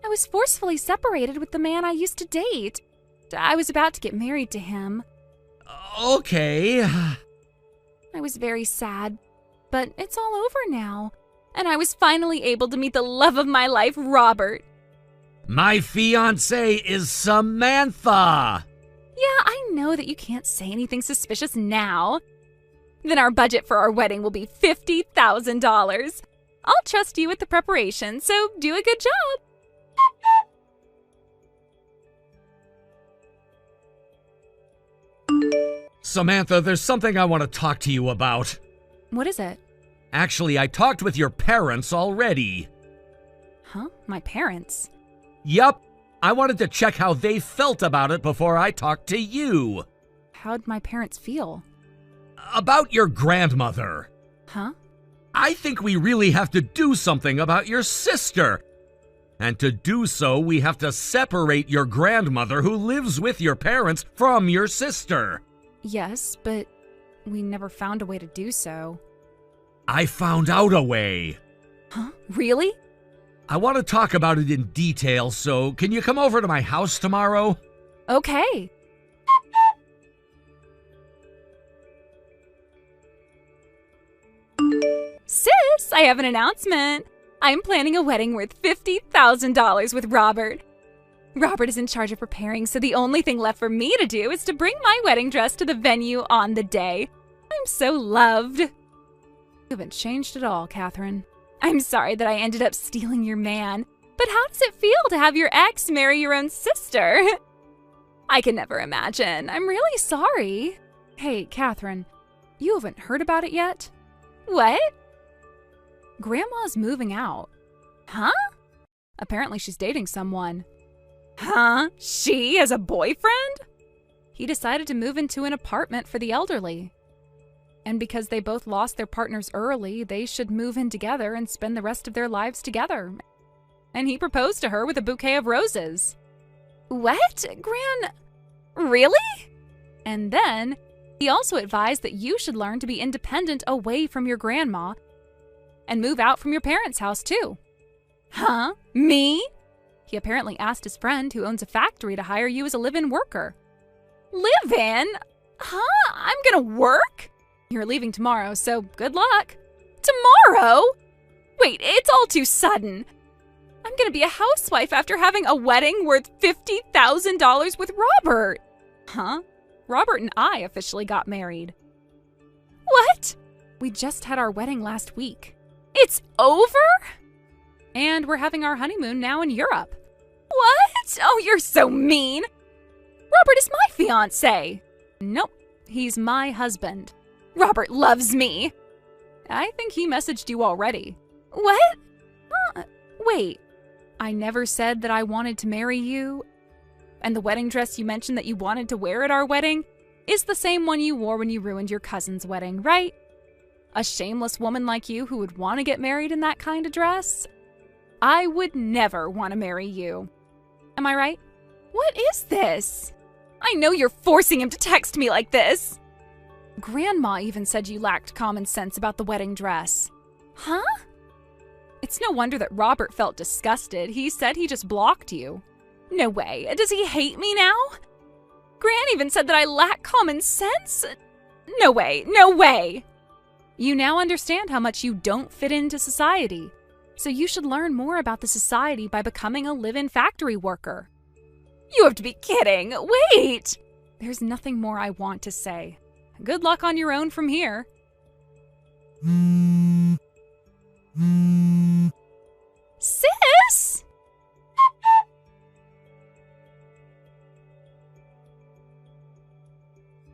I was forcefully separated with the man I used to date. I was about to get married to him. Okay. I was very sad, but it's all over now. And I was finally able to meet the love of my life, Robert. My fiancée is Samantha. Yeah, I know that you can't say anything suspicious now. Then our budget for our wedding will be $50,000. I'll trust you with the preparation, so do a good job. Samantha, there's something I want to talk to you about. What is it? Actually, I talked with your parents already. Huh? My parents? Yup. I wanted to check how they felt about it before I talked to you. How'd my parents feel? About your grandmother. Huh? I think we really have to do something about your sister. And to do so, we have to separate your grandmother who lives with your parents from your sister. Yes, but we never found a way to do so. I found out a way. Huh? Really? I want to talk about it in detail, so can you come over to my house tomorrow? Okay. Sis, I have an announcement. I'm planning a wedding worth $50,000 with Robert. Robert is in charge of preparing, so the only thing left for me to do is to bring my wedding dress to the venue on the day. I'm so loved. You haven't changed at all, Catherine. I'm sorry that I ended up stealing your man, but how does it feel to have your ex marry your own sister? I can never imagine. I'm really sorry. Hey, Catherine, you haven't heard about it yet? What? Grandma's moving out. Huh? Apparently she's dating someone. Huh? She has a boyfriend? He decided to move into an apartment for the elderly. And because they both lost their partners early, they should move in together and spend the rest of their lives together. And he proposed to her with a bouquet of roses. What? Really? And then, he also advised that you should learn to be independent away from your grandma and move out from your parents' house too. Huh? Me? He apparently asked his friend who owns a factory to hire you as a live-in worker. Live in? Huh? I'm gonna work? You're leaving tomorrow, so good luck. Tomorrow? Wait, it's all too sudden. I'm gonna be a housewife after having a wedding worth $50,000 with Robert. Huh? Robert and I officially got married. What? We just had our wedding last week. It's over? And we're having our honeymoon now in Europe. What? Oh, you're so mean. Robert is my fiancé. Nope, he's my husband. Robert loves me. I think he messaged you already. What? Wait, I never said that I wanted to marry you? And the wedding dress you mentioned that you wanted to wear at our wedding is the same one you wore when you ruined your cousin's wedding, right? A shameless woman like you who would want to get married in that kind of dress? I would never want to marry you. Am I right? What is this? I know you're forcing him to text me like this. Grandma even said you lacked common sense about the wedding dress. Huh? It's no wonder that Robert felt disgusted. He said he just blocked you. No way. Does he hate me now? Gran even said that I lack common sense? No way. No way. You now understand how much you don't fit into society. So you should learn more about the society by becoming a live-in factory worker. You have to be kidding. Wait. There's nothing more I want to say. Good luck on your own from here. Sis?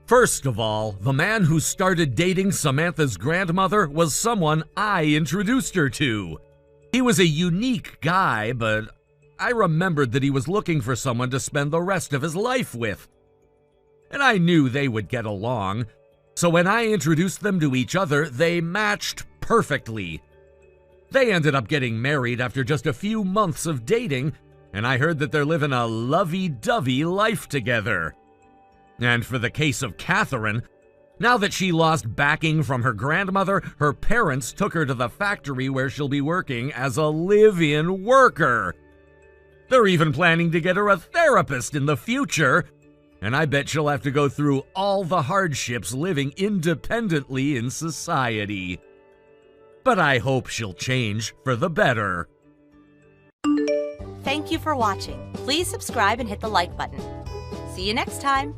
First of all, the man who started dating Samantha's grandmother was someone I introduced her to. He was a unique guy, but I remembered that he was looking for someone to spend the rest of his life with. And I knew they would get along, so when I introduced them to each other, they matched perfectly. They ended up getting married after just a few months of dating, and I heard that they're living a lovey-dovey life together. And for the case of Catherine, Now that she lost backing from her grandmother, her parents took her to the factory where she'll be working as a live-in worker. They're even planning to get her a therapist in the future, and I bet she'll have to go through all the hardships living independently in society. But I hope she'll change for the better. Thank you for watching. Please subscribe and hit the like button. See you next time.